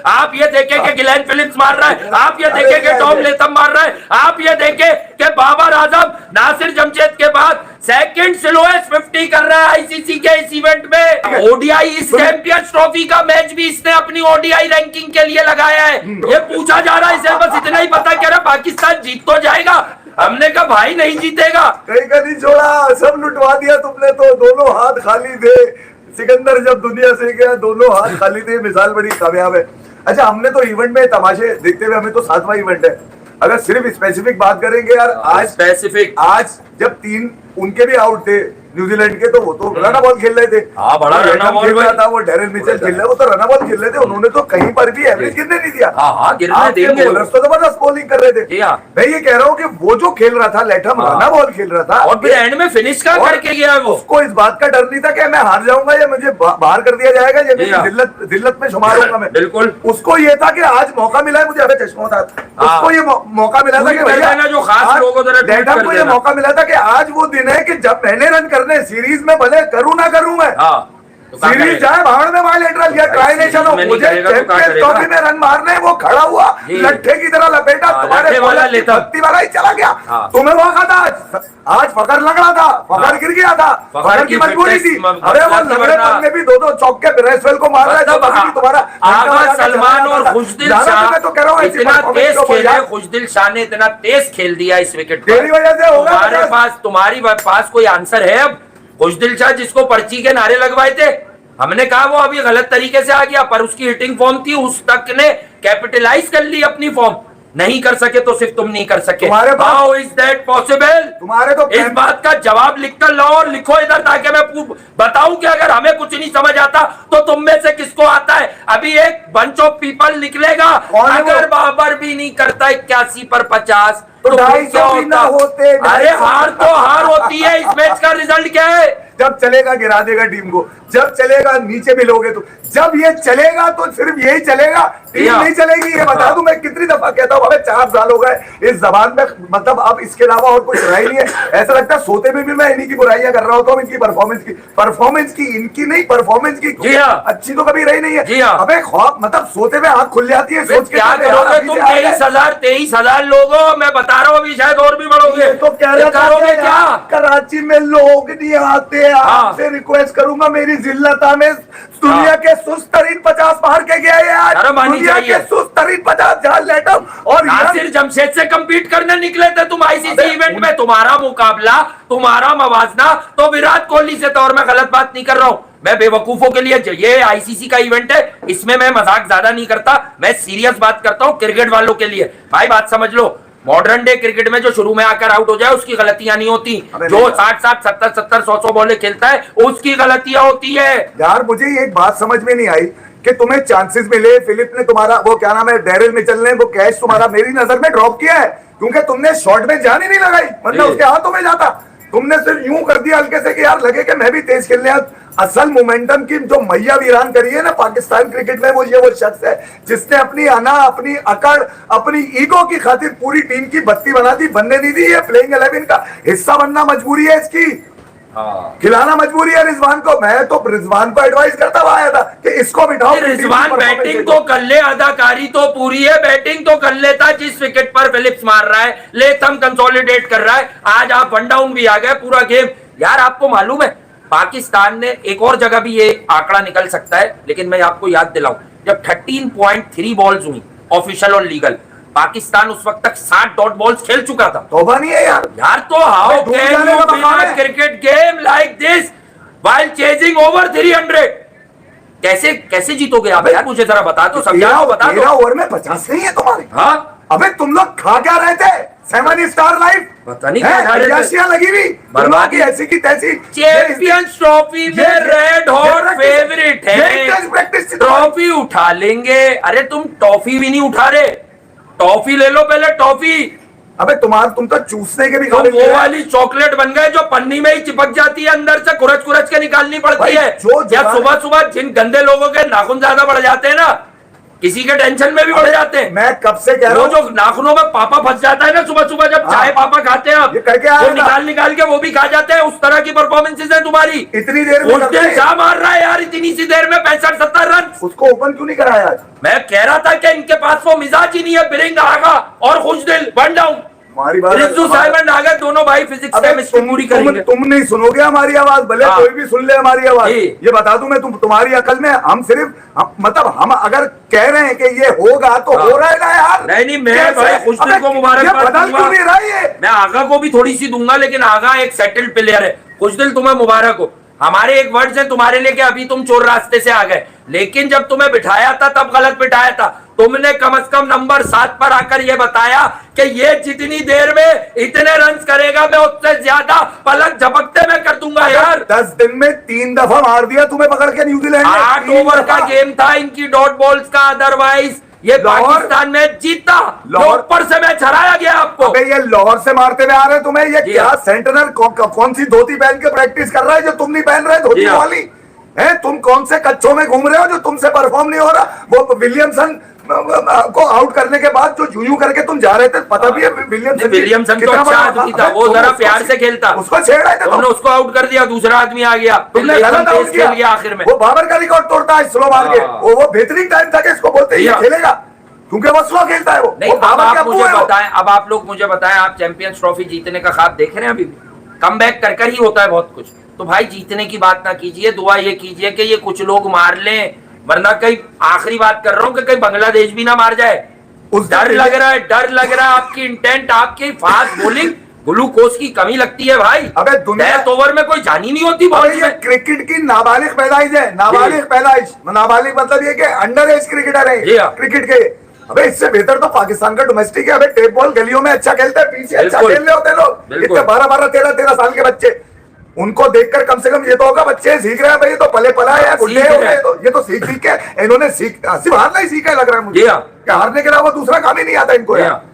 आप ये देखें कि गिलेन फिलिप्स मार रहा है, आप ये देखें कि टॉम लेथम मार रहा है, आप ये देखें कि बाबर आजम नासिर जमशेद के बाद सेकंड स्लोएस्ट 50 कर रहा है आईसीसी के इस इवेंट में। ओडीआई इस चैंपियंस ट्रॉफी का मैच भी इसने अपनी ओडीआई रैंकिंग के लिए लगाया है। ये पूछा जा रहा है, इसे बस इतना ही पता क्या पाकिस्तान जीत तो जाएगा। हमने कहा भाई नहीं जीतेगा, कहीं का नहीं छोड़ा, सब लुटवा दिया तुमने तो, दोनों हाथ खाली थे। सिकंदर जब दुनिया से गया दोनों हाथ खाली थे, मिसाल बड़ी कामयाब है। अच्छा, हमने तो इवेंट में तमाशे देखते हुए, हमें तो 7वां इवेंट है। अगर सिर्फ स्पेसिफिक बात करेंगे यार, आज स्पेसिफिक, आज जब 3 उनके भी आउट थे न्यूजीलैंड के, तो वो तो रन बॉल खेल रहे थे। हाँ, बड़ा रन बॉल खेल रहा था वो, डेरिल मिचेल खेल रहे, वो तो रन बॉल खेल रहे थे। उन्होंने तो कहीं पर भी एवरेज गिरने नहीं दिया। हाँ, गिरने देंगे, बॉलर्स तो जबरदस्त बॉलिंग कर रहे थे। मैं ये कह रहा हूँ कि वो जो खेल रहा था लेथम, रन बॉल खेल रहा था, और फिर एंड में फिनिश का करके गया वो। उसको इस बात का डर नहीं था कि मैं हार जाऊंगा या मुझे बाहर कर दिया जाएगा, या मेरी दिल्लत में शुमार होगा मैं। बिल्कुल, उसको ये था कि आज मौका मिला है मुझे, अबे चश्मा था, उसको ये मौका मिला था कि भैया जो खास लोगों लेथम को ये मौका मिला था कि आज वो दिन है कि जब मैंने रन करने, सीरीज में भले करूं ना करूं मैं, सीरीज जाए भाड़ में बायलैटरल या ट्राइनेशन हो, मुझे चैंपियंस ट्रॉफी में रन मारने, वो खड़ा हुआ लट्ठे की तरह लपेटा, तुम्हारे बत्ती वाला ही चला गया। तुम्हें मौका था आज फकर लग रहा था, फकर गिर गया था, फकर की मजबूरी थी। अरे वो लगड़े पन्ने भी 2-2 चौके ब्रेसवेल को मार रहा है, तुम्हारा सलमान और खुशदिल शाह तो कह रहा हूँ इतना तेज खेले, खुशदिल शाह ने इतना तेज खेल दिया इस विकेट पर, तेरी वजह से होगा। तुम्हारे पास कोई आंसर है अब? खुशदिल शाह जिसको पर्ची के नारे लगवाए थे, हमने कहा वो अभी गलत तरीके से आ गया, पर उसकी हिटिंग फॉर्म थी, उस तक ने कैपिटलाइज कर ली अपनी फॉर्म। नहीं कर सके तो सिर्फ तुम नहीं कर सके। How is that possible? तुम्हारे तो इस बात का जवाब लिखकर लाओ और लिखो इधर, ताकि मैं बताऊं कि अगर हमें कुछ नहीं समझ आता तो तुम में से किसको आता है। अभी एक बंच ऑफ पीपल निकलेगा, अगर बाबर भी नहीं करता 81 पर 50 तो 250 ना होते। अरे हार तो हार होती है, इस मैच का रिजल्ट क्या है? जब चलेगा गिरा देगा टीम को, जब चलेगा नीचे मिलोगे तो, जब ये चलेगा तो सिर्फ यही चलेगा, टीम नहीं चलेगी। ये बता दूं मैं कितनी दफा कहता हूँ, 4 साल हो गए इस जबान में, मतलब अब इसके अलावा और कुछ रहा ही नहीं है। ऐसा लगता है सोते में भी मैं इन्हीं की बुराइयां कर रहा होता हूँ, इनकी परफॉर्मेंस की, इनकी नहीं परफॉर्मेंस की अच्छी तो कभी रही नहीं है। अबे खौफ, मतलब सोते में आंख खुल जाती है सोच के, क्या करोगे तुम? 23,000 लोग हो, मैं बता रहा हूँ अभी शायद और भी बढ़ोगे। तो कह रहे करोगे क्या? कराची में लोग नहीं आते, आपसे रिक्वेस्ट करूंगा, मेरी जिल्लता में दुनिया के सुस्तरीन 50 मार के गया यार, दुनिया के सुस्तरीन 50 जहां लेटम और नासिर जमशेद से कंपीट करने निकले थे तुम आईसीसी इवेंट में। तुम्हारा मुकाबला, तुम्हारा मवाजना तो विराट कोहली से था, और मैं गलत बात नहीं कर रहा हूं। मैं बेवकूफों के लिए, ये आईसीसी का इवेंट है, इसमें मैं मजाक ज्यादा नहीं करता, मैं सीरियस बात करता हूं क्रिकेट वालों के लिए। भाई बात समझ लो, मॉडर्न डे क्रिकेट में जो शुरू में आकर आउट हो जाए उसकी गलतियां नहीं होती, जो 60-60, 70-70, 100-100 बॉलें खेलता है उसकी गलतियां होती है। यार मुझे एक बात समझ में नहीं आई कि तुम्हें चांसेस मिले, फिलिप ने तुम्हारा वो क्या नाम है, डेरिल मिचेल ने वो कैच तुम्हारा मेरी नजर में ड्रॉप किया है, क्योंकि तुमने शॉट में जान ही नहीं लगाई, मतलब उसके हाथों में जाता, तुमने सिर्फ यूं कर दिया हल्के से कि यार लगे कि मैं भी तेज खेलने। असल मोमेंटम की जो मैया वीरान करी है ना पाकिस्तान क्रिकेट में, वो शख्स है जिसने अपनी अना, अपनी अकड़, अपनी ईगो की खातिर पूरी टीम की बत्ती बना दी, बनने नहीं दी। ये प्लेइंग 11 का हिस्सा बनना मजबूरी है इसकी, खिलाना मजबूरी है रिजवान को। मैं तो रिजवान को एडवाइस करता हुआ आया था कि इसको बिठाओ। रिजवान बैटिंग तो कर ले, अदाकारी तो पूरी है, बैटिंग तो कर लेता। जिस विकेट पर फिलिप्स मार रहा है, लेथम कंसोलिडेट कर रहा है, आज आप वन डाउन भी आ गए पूरा गेम। यार आपको मालूम है पाकिस्तान ने, एक और जगह भी ये आंकड़ा निकल सकता है, लेकिन मैं आपको याद दिलाऊं, जब 13.3 बॉल्स हुई ऑफिशियल और लीगल, पाकिस्तान उस वक्त तक 60 डॉट बॉल्स खेल चुका था। तौबा नहीं है यार। तो how can you win a cricket game like this while chasing over 300? कैसे जीतोगे आप यार? मुझे जरा बता दो, समझाओ, बता दो। 13 ओवर में 50 नहीं है तुम्हारे। हाँ अबे तुम लोग खा क्या रहे थे? 7 स्टार लाइफ, पता नहीं क्या लगी हुई बर्बादी, ऐसी की तैसी। चैंपियंस ट्रॉफी में रेड हॉट फेवरेट है, ट्रॉफी उठा लेंगे। अरे तुम टॉफी भी नहीं उठा रहे, टॉफी ले लो पहले, टॉफी। अबे तुम तो चूसने के भी वो वाली चॉकलेट बन गए जो पन्नी में ही चिपक जाती है, अंदर से कुरच के निकालने पड़ती है। या सुबह जिन गंदे लोगों के नाखून ज्यादा बढ़ जाते हैं ना, किसी के टेंशन में भी बढ़ जाते हैं। मैं कब से कह रहा वो हूँ, जो नाखूनों में पापा फंस जाता है ना सुबह सुबह जब चाय पापा खाते हैं आप, ये करके आया वो था। निकाल निकाल के वो भी खा जाते हैं। उस तरह की परफॉर्मेंसेज है तुम्हारी। इतनी देर में उस करते दिन हैं। क्या मार रहा है यार इतनी सी देर में 65-70 रन। उसको ओपन क्यों नहीं कराया आज? मैं कह रहा था कि इनके पास वो मिजाज ही नहीं है। बिरिंग आगा और खुशदिल वन डाउन, हमारी बात रिजू साइमन आगे दोनों भाई फिजिक्स अबे केमिस्ट्री पूरी करेंगे। तुम नहीं सुनोगे हमारी आवाज, भले हाँ। कोई भी सुन ले हमारी आवाज। जी। ये बता दूं मैं, तुम्हारी अकल में हम सिर्फ मतलब हम अगर कह रहे हैं कि ये होगा तो हाँ। हो रहा है ना यार। नहीं मैं कैसे? भाई खुशदिल अबे, को मुबारकबाद ये बदल दूंगा। क्यों नहीं रहा ये? मैं आगा को भी थोड़ी सी दूंगा, लेकिन आगा एक सेटल्ड प्लेयर है। खुशदिल तुम्हें मुबारक हो। हमारे एक वर्ड्स है तुम्हारे लिए कि अभी तुम चोर रास्ते से आ गए, लेकिन जब तुम्हें बिठाया था तब गलत बिठाया था। तुमने कम से कम नंबर 7 पर आकर यह बताया कि ये जितनी देर में इतने रन करेगा मैं उससे ज्यादा पलक झपकते में कर दूंगा यार। 10 दिन में 3 दफा मार दिया तुम्हें पकड़ के न्यूजीलैंड ने। 8 3 ओवर का दफा। गेम था इनकी डॉट बॉल्स का, अदरवाइज ये लाहौर- पाकिस्तान में जीता। लाहौर- ऊपर से मैच हराया गया आपको। अबे ये लाहौर से मारते हुए आ रहे हैं तुम्हें। ये जी क्या हाँ। सेंटनर कौन सी धोती पहन के प्रैक्टिस कर रहा है जो तुम नहीं पहन रहे धोती जी हाँ। वाली है? तुम कौन से कच्चों में घूम रहे हो जो तुमसे परफॉर्म नहीं हो रहा? वो विलियमसन को आउट करने के बाद जो यूं करके तुम जा रहे थे, पता भी है विलियमसन तो कितना अच्छा बड़ा आदमी था। था, वो तुम जरा उसको- प्यार से खेलता। उसको छेड़ रहे थे तुमने तुम। उसको आउट कर दिया, दूसरा आदमी आ गया, तुमने फिर गलत आउट तेज खेल गया आखिर में। वो बाबर का रिकॉर्ड तोड़ता है स्लो मार के। हाँ। वो बेहतरीन टाइम था कि इसको बोलते ही जी हाँ। खेलेगा, क्योंकि वो स्लो खेलता है। वो नहीं, अब बाबर आप का मुझे अबू है वो। बताएं, अब आप लोग मुझे बताएं, आप चैंपियंस ट्रॉफी जीतने का ख्वाब देख रहे हैं? अभी भी कम बैक कर कर ही होता है बहुत कुछ। तो भाई जीतने की बात ना कीजिए, दुआ ये कीजिए कि ये कुछ लोग मार लें, वरना कहीं आखिरी बात कर रहा हूं कि कहीं बांग्लादेश भी ना मार जाए। उस डर लग रहा है, डर लग रहा है। आपकी इंटेंट, आपकी फास्ट बॉलिंग, ग्लूकोज की कमी लगती है भाई। अबे दुनिया- डेथ ओवर में कोई जान ही नहीं होती अबे बॉल ये में। क्रिकेट की नाबालिग पैदाइश है, नाबालिग पैदाइश। नाबालिग मतलब ये कि अंडर एज क्रिकेटर जी है हाँ। क्रिकेट के। अबे इससे बेहतर तो पाकिस्तान का डोमेस्टिक है। अबे टेप बॉल गलियों में अच्छा खेलते हैं, पीछे अच्छा बिल्कुल। खेल रहे होते हैं लोग। बिल्कुल। इतने 12-12, 13-13 साल के बच्चे, उनको देखकर कम से कम ये तो होगा बच्चे सीख रहे हैं भाई, तो पले पला है, गुड्डे सीख हो रहे गए। हैं। तो ये तो सीख के इन्होंने सिर्फ हारना ही सीखा है लग रहा है मुझे। जी हाँ। कि हारने के अलावा दूसरा काम ही नहीं आता इनको जी यार। हाँ।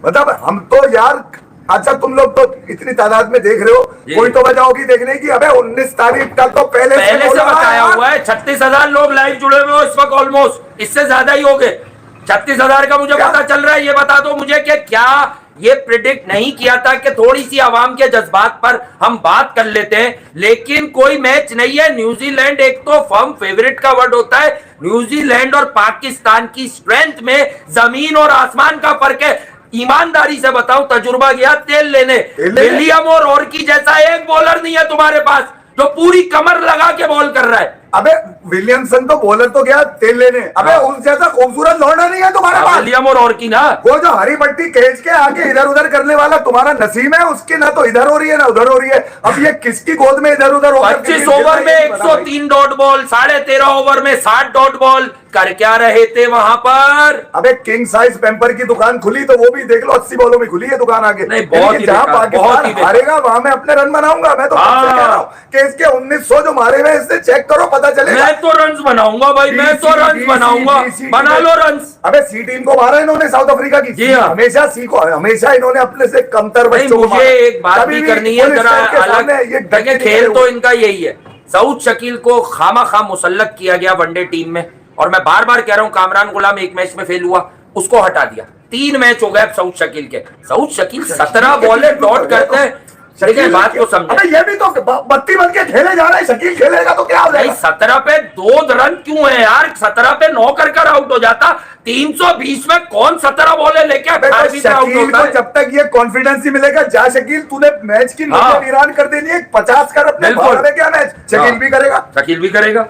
मतलब हम तो यार, अच्छा तुम लोग तो इतनी तादाद में देख रहे हो, जी। कोई तो वजह होगी देखने की। अबे 19 तारीख का तो पहले से बोला बताया यार। हुआ है। 36,000 लोग लाइव जुड़े हुए हो इस वक्त, ऑलमोस्ट इससे ज्यादा ही हो गए। 36,000 का मुझे क्या? पता चल रहा है। ये बता दो मुझे कि क्या ये प्रिडिक्ट नहीं किया था कि थोड़ी सी आवाम के जज्बात पर हम बात कर लेते हैं, लेकिन कोई मैच नहीं है। न्यूजीलैंड एक तो फर्म फेवरेट का वर्ड होता है। न्यूजीलैंड और पाकिस्तान की स्ट्रेंथ में जमीन और आसमान का फर्क है। ईमानदारी से बताऊं, तजुर्बा गया तेल लेने, विलियम और की जैसा एक बॉलर नहीं है तुम्हारे पास जो पूरी कमर लगा के बॉल कर रहा है। अबे विलियमसन तो बॉलर तो गया तेल लेने। अबे हाँ। उस जैसा खूबसूरत लौंडा नहीं है तुम्हारे पास। विलियम और की ना, वो जो हरी पट्टी खींच के आके इधर उधर करने वाला तुम्हारा नसीम है, उसकी ना तो इधर हो रही है ना उधर हो रही है। अब ये किसकी गोद में इधर उधर होकर 25 ओवर में 103 डॉट बॉल, 13.5 ओवर में 60 डॉट बॉल कर क्या रहे थे वहां पर? अबे किंग साइज पेम्पर की दुकान खुली तो वो भी देख लो 80 बॉलों में खुली है दुकान आगे। नहीं, बहुत ही जहां बेकार, बहुत ही पाकिस्तान बेकार। हारेगा वहां मैं अपने रन बनाऊंगा। मैं तो तुमसे कह रहा हूं कि इसके 1900 जो मारे हुए इससे चेक करो, पता चलेगा। मैं तो रन्स बनाऊंगा भाई, मैं तो रन्स बनाऊंगा। बना लो रन्स। अबे सी टीम को मारा इन्होंने साउथ अफ्रीका की। जी हाँ। हमेशा सी को, हमेशा इन्होंने अपने से कमतर नहीं, बच्चों को मुझे मारा। एक बात कभी भी करनी है पुलिस जरा के सामने ये अलग। डट के देखिए, नहीं खेल खड़े तो हुए। इनका यही है। सऊद शकील को खामा खाम मुसल्लत किया गया वनडे टीम में, और मैं बार बार कह रहा हूं कामरान गुलाम एक मैच में फेल हुआ, उसको हटा दिया। 3 मैच हो गए अब सऊद शकील के। सऊद शकील 17 बॉले डॉट करते हैं। देखिए बात को समझे। अबे ये भी तो बत्ती बन के खेले जा रहे हैं। शकील खेलेगा तो क्या हो नहीं, जाएगा? 17 पे 2 रन क्यों है यार? 17 पे 9 कर आउट हो जाता। 320 में कौन 17 बॉले लेके अबे तो 18 पे आउट शकील होता को है? जब तक ये कॉन्फिडेंस ही मिलेगा, जा शकील तूने मैच की हाँ। नीलान कर देनी है, 50 कर अपने बिल्कुल। बाहर है क्या मैच? शकील हाँ। भी करेगा। शकील भी करेगा।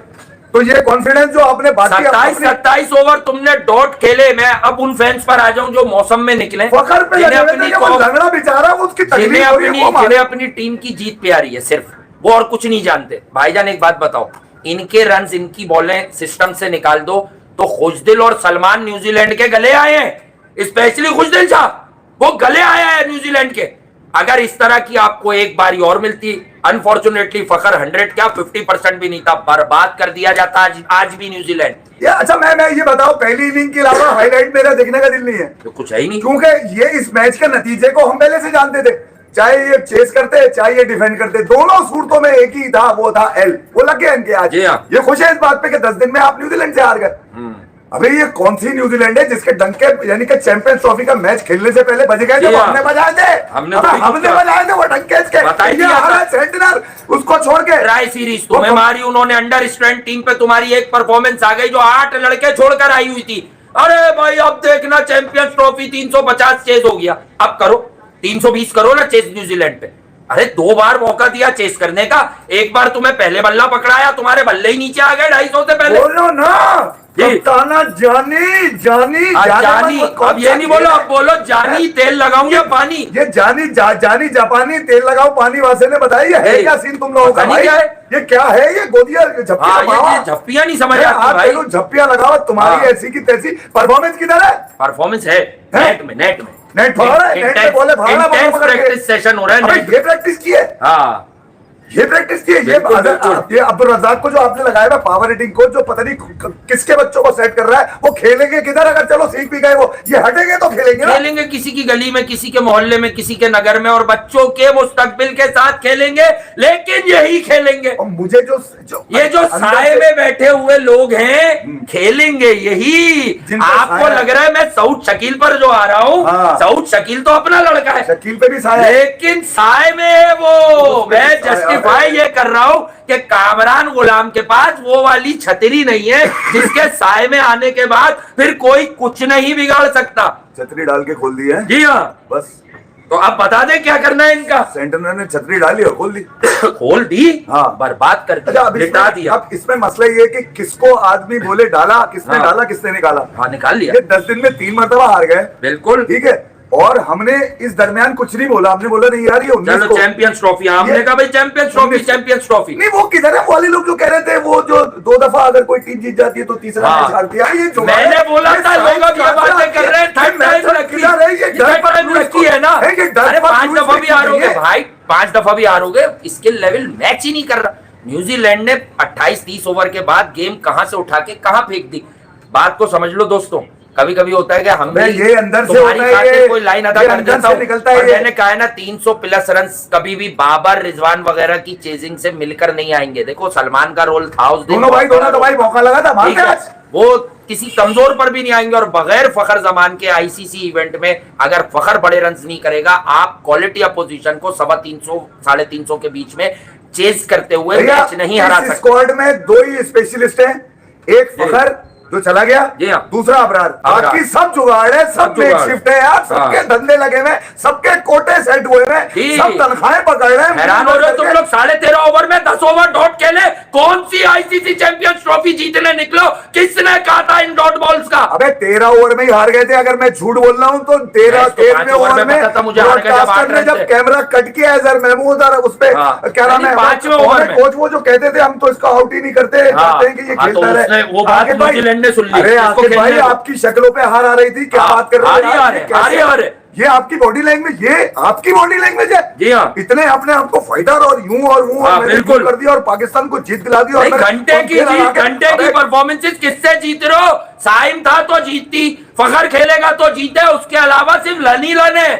तो ये कॉन्फिडेंस जो आपने बाकी 27 ओवर तुमने डॉट खेले। मैं अब उन फैंस पर आ जाऊं जो मौसम में निकले, फखर पे जिन्हें लगे अपनी थे, वो लंगड़ा बेचारा, उसकी तकलीफ हो रही है, वो मारे। जिन्हें अपनी टीम की जीत प्यारी है सिर्फ, वो और कुछ नहीं जानते। भाईजान एक बात बताओ, इनके रन्स, इनकी बॉलें सिस्टम से निकाल दो तो खुशदिल और सलमान न्यूजीलैंड के गले आए हैं। स्पेशली खुशदिल साहब वो गले आया है न्यूजीलैंड के। अगर इस तरह की आपको एक बारी और मिलती, अनफॉर्चुनेटली फखर 100 क्या 50% भी नहीं था, बर्बाद कर दिया जाता आज भी न्यूजीलैंड। ये अच्छा मैं ये बताओ, पहली इनिंग के अलावा हाईलाइट मेरा देखने का दिल नहीं है, तो कुछ है ही नहीं। क्योंकि ये इस मैच के नतीजे को हम पहले से जानते थे। चाहे ये चेस करते चाहे ये डिफेंड करते, दोनों सूरतों में एक ही था, वो था एल। वो लग गया इनके आज। जी हाँ। ये खुश है इस बात पे कि 10 दिन में आप न्यूजीलैंड से हार गए। अबे ये कौन सी न्यूजीलैंड है जिसके डंके यानी कि चैंपियंस ट्रॉफी का मैच खेलने से पहले बज गए थे, वो हमने बजाए थे, हमने बजाए थे वो डंके इसके, बताई ये आ रहा है सेंटिनल, उसको छोड़ के ट्राई सीरीज तुम्हें मारी उन्होंने, अंडर स्ट्रेंथ टीम पे तुम्हारी एक परफॉर्मेंस आ गई जो 8 लड़के छोड़कर आई हुई थी। अरे भाई अब देखना चैंपियंस ट्रॉफी 350 चेज हो गया, अब करो 320 करो ना चेज न्यूजीलैंड पे। अरे 2 बार मौका दिया चेस करने का, एक बार तुम्हें पहले बल्ला पकड़ाया, तुम्हारे बल्ले ही नीचे आ गए 250 से पहले। बोलो ना कप्ताना जानी जानी जानी, अब ये नहीं बोलो, अब बोलो जानी तेल लगाऊं या पानी। ये जानी जानी जापानी तेल लगाओ पानी वासे ने बताई है क्या सीन तुम लोगों का? क्या है ये क्या है? ये गोदिया ये झप्पियां नहीं समझ आती भाई, झप्पियां लगाओ तुम्हारी ऐसी की तैसी। परफॉर्मेंस किधर है? परफॉर्मेंस है नेट में, नेट में नेट बोले प्रैक्टिस सेशन हो रहा है। ये प्रैक्टिस की है, हाँ ये प्रैक्टिस की है। ये अब्दुल रज़ाक को जो आपने लगाया है पावर हिटिंग को, जो पता नहीं किसके बच्चों को सेट कर रहा है, वो खेलेंगे किधर? अगर चलो सीख भी गए वो, ये हटेंगे तो खेलेंगे ना? खेलेंगे किसी की गली में, किसी के मोहल्ले में, किसी के नगर में, और बच्चों के मुस्तकबिल के साथ खेलेंगे, लेकिन यही खेलेंगे। और मुझे जो ये जो साए में बैठे हुए लोग हैं खेलेंगे यही। आपको लग रहा है मैं सऊद शकील पर जो आ रहा हूँ, सऊद शकील तो अपना लड़का है, शकील पे भी साया, लेकिन साए में है वो। मैं जस्टिफाई ये कर रहा हूँ कि कामरान गुलाम के पास वो वाली छतरी नहीं है जिसके साए में आने के बाद फिर कोई कुछ नहीं बिगाड़ सकता। छतरी डाल के खोल दी है। जी हाँ, बस तो अब बता दे क्या करना है इनका। सेंटर ने छतरी डाली और खोल दी। खोल दी, हाँ, बर्बाद कर दिया, लिटा दिया। अब इसमें मसला ये है कि किसको आदमी बोले डाला, किसने डाला, किसने निकाला। हाँ, निकाल लिया। ये 10 दिन में 3 मरतबा हार गए, बिल्कुल ठीक है। और हमने इस दरमियान कुछ नहीं बोला, हमने बोला नहीं यार ये 19 को चैंपियंस ट्रॉफी, हमने कहा भाई चैंपियंस ट्रॉफी। नहीं वो किधर है? वाले लोग जो कह रहे थे वो जो 2 दफा अगर कोई टीम जीत जाती है तो तीसरा मैच हारती है। ये जो मैंने बोला था लोग अब ये बातें कर रहे हैं, थर्ड टाइम रखी है ना। अरे 5 दफा भी हारोगे भाई, 5 दफा भी हारोगे, इसके लेवल मैच ही नहीं कर रहा। न्यूजीलैंड ने 28-30 ओवर के बाद गेम कहां से उठा के कहां फेंक दी। बात को समझ लो दोस्तों, कभी कभी होता है कि हम ये अंदर से होता है, कोई लाइन अदा कर देता हूं, और मैंने कहा है ना 300 प्लस रन कभी भी बाबर, रिजवान वगैरह की चेजिंग से मिलकर नहीं आएंगे। देखो सलमान का रोल था उस दिन, दोनों भाई मौका लगा था, वो किसी कमजोर पर भी नहीं आएंगे। और बगैर फखर जमान के आईसीसी इवेंट में अगर फखर बड़े रन नहीं करेगा, आप क्वालिटी अपोजिशन को 350-350 के बीच में चेज करते हुए मैच नहीं हरा सकते। स्क्वाड में 2 ही स्पेशलिस्ट हैं, एक फखर जो चला गया, दूसरा अबरार, बाकी सब जुगाड़ है, सब शिफ्ट है यार, सबके धंधे लगे हुए, सबके कोटे सेट हुए हैं, सब तनख्वाहें पकड़ रहे हैं। हैरान हो रहे हो तुम लोग, 13.5 ओवर में 10 ओवर डॉट खेले, कौन सी आईसीसी चैंपियंस ट्रॉफी जीतने निकलो? किसने कहा था इन डॉट बॉल्स का? अबे 13 ओवर में ही हार गए थे, अगर मैं झूठ बोल रहा हूँ तो 13वें ओवर में जब कैमरा कट किया अजहर महमूद और उस पे क्या नाम है 5वें ओवर में कोच वो जो कहते थे हम तो इसका आउट ही नहीं करते, चाहते हैं कि ये खेलता रहे। वो बात न्यूजीलैंड ने सुन ली। अरे आसिफ भाई आपकी शक्लों पे हार आ रही थी, क्या बात कर रहे हो? ये आपकी बॉडी लैंग्वेज, ये आपकी बॉडी लैंग्वेज है। जी हाँ, इतने अपने आपको फाइटर और यूं और वो बिल्कुल कर दिया और पाकिस्तान को जीत दिला दी। और घंटे की परफॉर्मेंसेस किससे जीत रहे हो? साइम था तो जीती, फखर खेलेगा तो जीते, उसके अलावा सिर्फ लन ही लन है।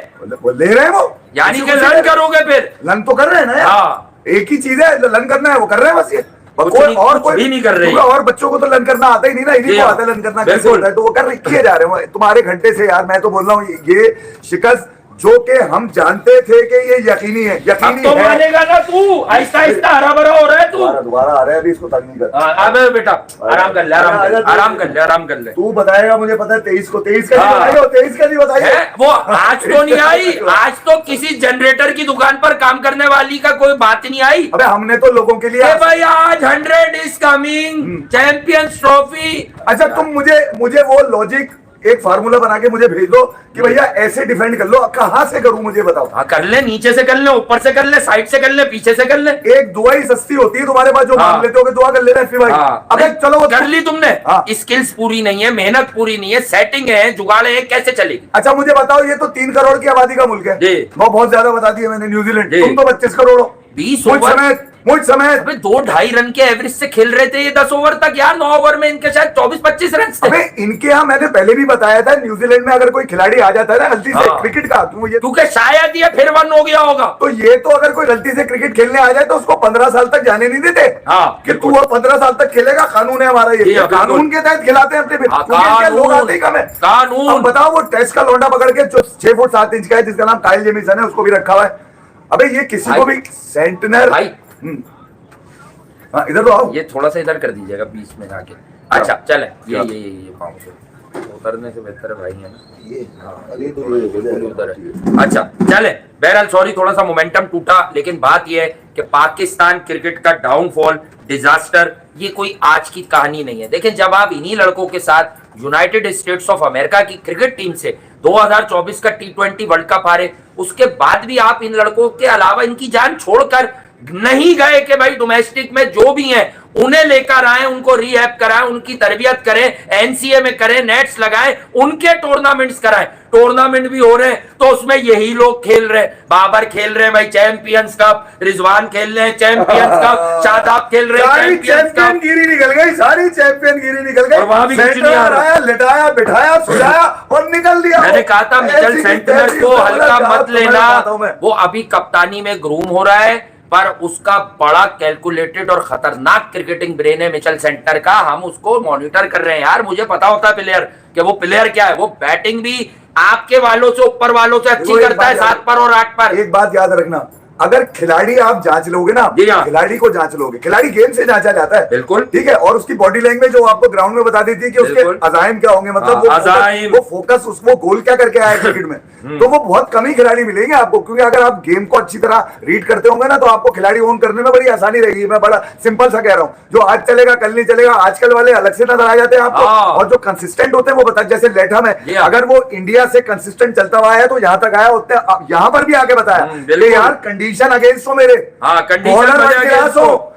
ले रहे हैं वो, यानी कि लन करोगे, फिर लन तो कर रहे हैं ना। हाँ, एक ही चीज है, लन करना है, वो कर रहे हैं बस। ये कोई भी नहीं कर रहे, और बच्चों को तो लन करना आता ही नहीं ना, इन्हीं को आता है लन करना कैसे होता है, तो वो किए जा रहे हैं तुम्हारे घंटे से यार। मैं तो बोल रहा हूँ ये शिकस्त जो कि हम जानते थे कि ये यकीनी है, यकीनी तो है। मानेगा ना तू, आहिस्ता आहिस्ता हरा भरा हो रहा है तू। दोबारा आ रहा है, अभी इसको तंग नहीं कर। अबे बेटा आराम कर ले, आराम कर ले। तू बताएगा, मुझे पता है 23 को, 23 का नहीं बताइए। वो आज तो नहीं आई, आज तो किसी जनरेटर की दुकान पर काम करने वाली का कोई बात नहीं आई। अबे हमने तो लोगों के लिए भाई आज 100 इज कमिंग चैंपियंस ट्रॉफी। अच्छा तुम मुझे वो लॉजिक एक फार्मूला बना के मुझे भेज दो कि भैया ऐसे डिफेंड कर लो। कहां से करूं मुझे बताओ। हाँ कर ले, नीचे से कर ले, ऊपर से कर ले, साइड से कर ले, पीछे से कर ले। एक दुआ ही सस्ती होती है तुम्हारे पास, जो मांग लेते हो कि दुआ कर ले रहे भाई। अबे चलो वो कर ली तुमने, स्किल्स पूरी नहीं है, मेहनत पूरी नहीं है, सेटिंग है, जुगाड़ है, कैसे चलेगी? अच्छा मुझे बताओ, ये तो 3 करोड़ की आबादी का मुल्क है, वो बहुत ज्यादा बता दिया मैंने। न्यूजीलैंड तुम तो 25 करोड़ हो। 20 मुझ समय अबे 2-2.5 रन के एवरेज से खेल रहे थे ये 10 ओवर तक यार। 9 ओवर में इनके शायद 24-25 रन थे। अबे इनके यहाँ मैंने पहले भी बताया था, न्यूजीलैंड में अगर कोई खिलाड़ी आ जाता है ना गलती से हाँ। क्रिकेट का, क्योंकि शायद ये फिर 1 हो गया होगा। तो ये तो अगर कोई गलती से क्रिकेट खेलने आ जाए तो उसको 15 साल तक जाने नहीं देते। हाँ, कि तू वो 15 साल तक खेलेगा, कानून है हमारा ये बिल्कुल। कानून के तहत खिलाते हैं अपने हाँ, क्योंकि इनके लोग कानून, आते ही कम है। कानून। अब बताओ वो टेस्ट का लौंडा पकड़ के जो 6 फुट 7 इंच का है जिसका नाम काइल जेमिसन है, उसको भी रखा हुआ है। अबे ये किसी भाई, को भी सेंटनर भाई हाँ, इधर तो आओ। ये थोड़ा सा इधर कर दीजिएगा बीच में जाके। अच्छा चले, ये पाँव से उतरने से बेहतर है भाई, है ना ये उधर है। अच्छा चले, बहरहाल सॉरी थोड़ा सा मोमेंटम टूटा, लेकिन बात ये है कि पाकिस्तान क्रिकेट का डाउनफॉल, डिजास्टर, ये कोई आज की कहानी नहीं है। देखें, जब आप इन्हीं लड़कों के साथ यूनाइटेड स्टेट्स ऑफ अमेरिका की क्रिकेट टीम से 2024 का T20 वर्ल्ड कप हारे, उसके बाद भी आप इन लड़कों के अलावा इनकी जान छोड़कर नहीं गए कि भाई डोमेस्टिक में जो भी हैं उन्हें लेकर आए, उनको रीहैब कराएं, उनकी तरबियत करें, एनसीए में करें, नेट्स लगाएं, उनके टूर्नामेंट्स कराएं। टूर्नामेंट भी हो रहे हैं तो उसमें यही लोग खेल रहे हैं। बाबर खेल रहे हैं भाई चैंपियंस कप, रिजवान खेल रहे हैं चैंपियंस कप, शादाब खेल रहे हैं सारी चैंपियंस कप। चैंपियन गिरी निकल गई, सारी चैंपियन गिरी निकल गई। और वहां भी कुछ नहीं आ रहा। आया, लिटाया, बिठाया, सुलाया और निकल दिया। मैंने कहा था मिचेल ऐसी सेंटनर तैसी को उसने हल्का बोला, मत तुम्हारे लेना, बताता हूं मैं। वो अभी कप्तानी में ग्रूम हो रहा है, पर उसका बड़ा कैलकुलेटेड और खतरनाक क्रिकेटिंग ब्रेन है मिचेल सेंटनर का। हम उसको मॉनिटर कर रहे हैं यार। मुझे पता होता है प्लेयर कि वो प्लेयर क्या है। वो बैटिंग भी आपके वालों से, ऊपर वालों से अच्छी करता है, 7 पर और 8 पर। एक बात याद रखना, अगर खिलाड़ी आप जांच लोगे ना, जी हाँ। खिलाड़ी को जांच लोगे, खिलाड़ी गेम से जांचा जाता है, बिल्कुल। ठीक है, और उसकी बॉडी लैंग्वेज जो आपको ग्राउंड में बता देती है कि उसके बिल्कुल। अजाइम क्या होंगे, मतलब अजाइम। वो फोकस, उसको गोल क्या करके आया क्रिकेट में, तो वो बहुत कम ही खिलाड़ी मिलेंगे आपको। क्योंकि अगर आप गेम को अच्छी तरह रीड करते होंगे ना, तो आपको खिलाड़ी ओन करने में बड़ी आसानी रहेगी। मैं बड़ा सिंपल सा कह रहा हूँ, जो आज चलेगा कल नहीं चलेगा, आजकल वाले अलग से नजर आ जाते हैं आपको, हाँ। और जो कंसिस्टेंट होते हैं वो बता, जैसे लेठम जी है, हाँ। अगर वो इंडिया से कंसिस्टेंट चलता हुआ है तो यहाँ तक आया, उतने यहाँ पर भी आके बताया बिल्कुल। कि यार कंडीशन अगेंस्ट हो मेरे, हाँ, कंडीशन बॉलर वजह वर्ल्ड के क्लास हो, उसको।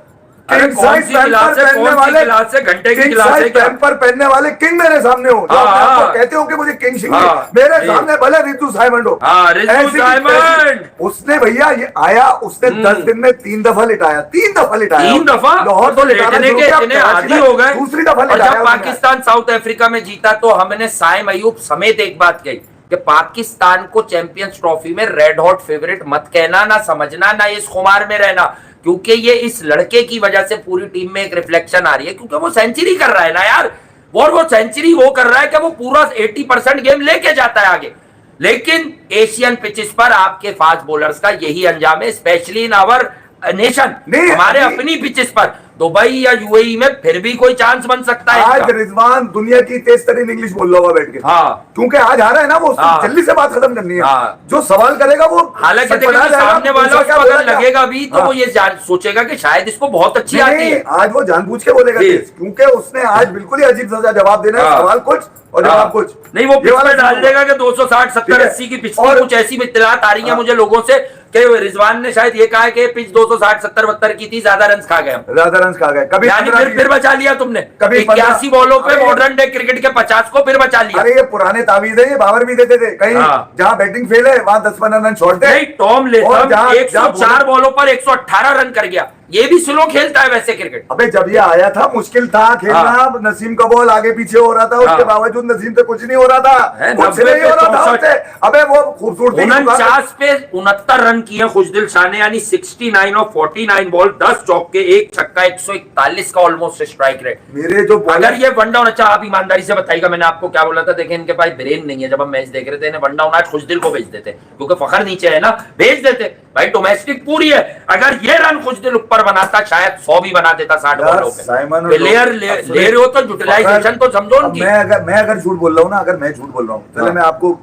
अरे किंग कौन साइज सी क्लास है, पहनने कौन सी वाले, क्लास है, घंटे की किंग क्लास है साइज क्या? पैम्पर पहनने वाले किंग मेरे सामने हो, जो हाँ, अपने आप को हाँ। कहते हो कि मुझे किंग सिंह हाँ, मेरे जी। सामने भले रितु साइमंड हो। हाँ, रितु ऐसी की साइमंड। तैसी। उसने भैया ये आया, उसने 10 दिन में 3 दफा लिटाया, 3 दफा लिटाया, 3 दफा लाहौर तो से लिटाना लेटने शुरू के किया, इतने कराची आदी में हो गए। दूसरी दफा और लिटाया जब उसने। पाकिस्तान साउथ अफ्रीका में जीता तो हमने साइम अयूब समेत एक बात कही कि पाकिस्तान को चैंपियंस ट्रॉफी में रेड हॉट फेवरेट मत कहना, ना समझना, ना इस खुमार में रहना, क्योंकि ये इस लड़के की वजह से पूरी टीम में एक रिफ्लेक्शन आ रही है। क्योंकि वो सेंचुरी कर रहा है ना यार, और वो सेंचुरी वो कर रहा है कि वो पूरा 80% गेम लेके जाता है आगे। लेकिन एशियन पिचेस पर आपके फास्ट बॉलर्स का यही अंजाम है, स्पेशली इन आवर नेशन, नहीं, हमारे अभी- अपनी पिचेस पर। दुबई या यूएई में फिर भी कोई चांस बन सकता है आज इसका। रिजवान दुनिया की तेज तरीन इंग्लिश बोल रहा होगा बैठ के, हाँ। क्योंकि आज आ रहा है ना, वो हाँ। जल्दी से बात खत्म करनी है। हाँ। जो सवाल करेगा वो हालांकि देखिए, सटपटा जो जाएगा, सामने वाला पूछा उसको क्या, बोला अगर क्या। लगेगा भी तो हाँ। वो ये सोचेगा कि शायद इसको बहुत अच्छी आती नहीं, है। आज वो जानबूझ के बोलेगा जी। तेज, क्योंकि उसने आज बिल्कुल ही अजीब सा जवाब देना है, हाँ। सवाल कुछ और जवाब हाँ। कुछ। नहीं, वो ये पिच वाला पे डाल चीज देगा कि 260, 70, ठीक है। 80 की पिच और- कुछ ऐसी इत्तलात आ रही है हाँ। मुझे लोगों से कि रिजवान ने शायद ये कहा है कि पिच 260, 70, 72 की थी, ज्यादा रन खा गए हम। ज्यादा रन खा गए, कभी यानी 15 फिर बचा लिया तुमने, कभी 81 बॉलों पे अरे- मॉडर्न डे क्रिकेट के 50 को फिर बचा लिया। अरे ये पुराने तावीज है, ये बाबर भी देते थे, कहीं हाँ। जहां बैटिंग फेल है वहां 10-15 रन छोड़ते। नहीं, टॉम और लेथम जहां- 104 बॉलों पर 118 रन कर गया। ये भी स्लो खेलता है वैसे क्रिकेट। अबे जब ये आया था मुश्किल था खेलना, हाँ। नसीम का बॉल आगे पीछे हो रहा था, उसके हाँ। बावजूद नसीम से कुछ नहीं हो रहा था, है, कुछ 90 नहीं हो रहा था 64 उससे। अबे वो खूबसूरती की दुकान- 49 पे 69 रन किए खुशदिल शाह ने, यानी 69 और 49 बॉल, 10 चौके, 1 छक्का, 141 का ऑलमोस्ट स्ट्राइक रेट। मेरे जो अगर ये वन डाउन, अच्छा आप ईमानदारी से बताइएगा मैंने आपको क्या बोला था, देखें इनके पास ब्रेन नहीं है। जब हम मैच देख रहे थे इन्हें वन डाउन आज खुशदिल को भेज देते, क्योंकि फखर नीचे है ना, भेज देते भाई, डोमेस्टिक पूरी है। अगर ये रन खुशदिल ऊपर बनाता शायद 100 भी बना देता 60 यार, बॉलों साइमन पे। और प्लेयर लोग- ले रहे हो तो यूटिलाइजेशन तो समझो अब उनकी। मैं अगर झूठ बोल रहा हूँ ना, अगर मैं झूठ बोल रहा हूँ, चले हाँ। मैं आपको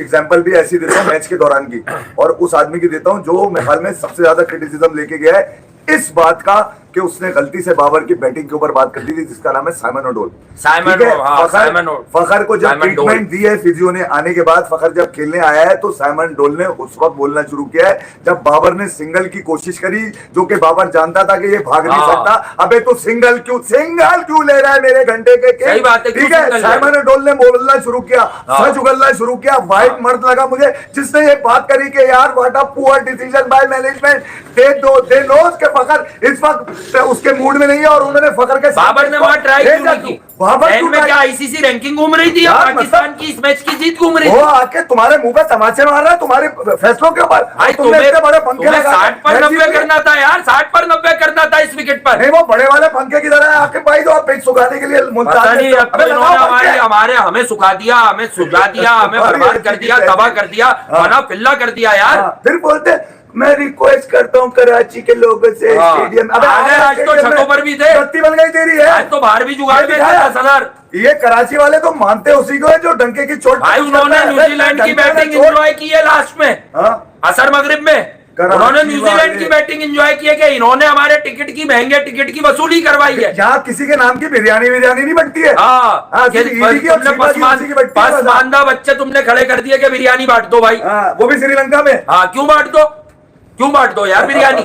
एग्जांपल भी ऐसी देता हूँ मैच के दौरान की, और उस आदमी की देता हूँ जो मेरे ख्याल में सबसे ज्यादा क्रिटिसिज्म लेके गया है इस बात का कि उसने गलती से बाबर की बैटिंग के ऊपर बात कर दी थी, जिसका नाम है साइमन ओडोल। साइमन ठीक है? हाँ, फखर- साइमन ओडोल। फखर को जब साइमन डोल। ट्रीटमेंट दी है फिजियो ने आने के बाद, फखर जब खेलने आया है तो साइमन डोल ने उस वक्त बोलना शुरू किया है जब बाबर ने सिंगल की कोशिश करी, जो कि बाबर जानता था कि ये भाग नहीं हाँ। सकता। अबे तो सिंगल क्यों ले रहा है मेरे घंटे के सही बात है, क्यों ठीक है। सिंगल ले रहा है? साइमन डोल ने बोलना शुरू किया, हाँ। सच उगलना शुरू किया, वाइट मर्द लगा मुझे जिसने ये बात करी कि यार what a poor decision by management, they knows के फखर इस वक्त उसके मूड में नहीं है और उन्होंने फखर के बाबर ने वहां ट्राई क्यों नहीं की? बाबर एंड में क्या आईसीसी रैंकिंग घूम रही थी या यार, पाकिस्तान की इस मैच की जीत घूम रही वो थी? आके तुम्हारे मुंह पे तमाचे मार रहा है तुम्हारे फैसलों के ऊपर। भाई तुमने इतने बड़े पंखे तुम्हें लगा 60 पर 90 करना था यार, 60 पर 90 करना था इस विकेट पर। नहीं, वो बड़े वाले पंखे की तरह है आके भाई, तो आप पिच सुखाने के लिए पता नहीं, अब तो इन्होंने हमारे हमें सुखा दिया, हमें सुझा दिया, हमें बर्बाद कर दिया, तबाह कर दिया, बना पिल्ला कर दिया यार। फिर बोलते मैं रिक्वेस्ट करता हूँ कराची के लोगों से स्टेडियम। अबे आज तो छतों पर भी थे, बत्ती बन गई तेरी है, आज तो बाहर भी जुगाड़ में था सदर। ये कराची वाले तो मानते उसी को है जो डंके की चोट। भाई उन्होंने न्यूजीलैंड की बैटिंग एंजॉय की है लास्ट में, असर मगरिब में उन्होंने न्यूजीलैंड की बैटिंग एंजॉय की है कि इन्होंने हमारे टिकट की, महंगे टिकट की वसूली करवाई है। यहाँ किसी के नाम की बिरयानी नहीं बनती है। तुमने पसमानदा बच्चे तुमने खड़े कर दिए कि बिरयानी बांट दो भाई, वो भी श्रीलंका में। हाँ क्यों बांट दो यार बिरयानी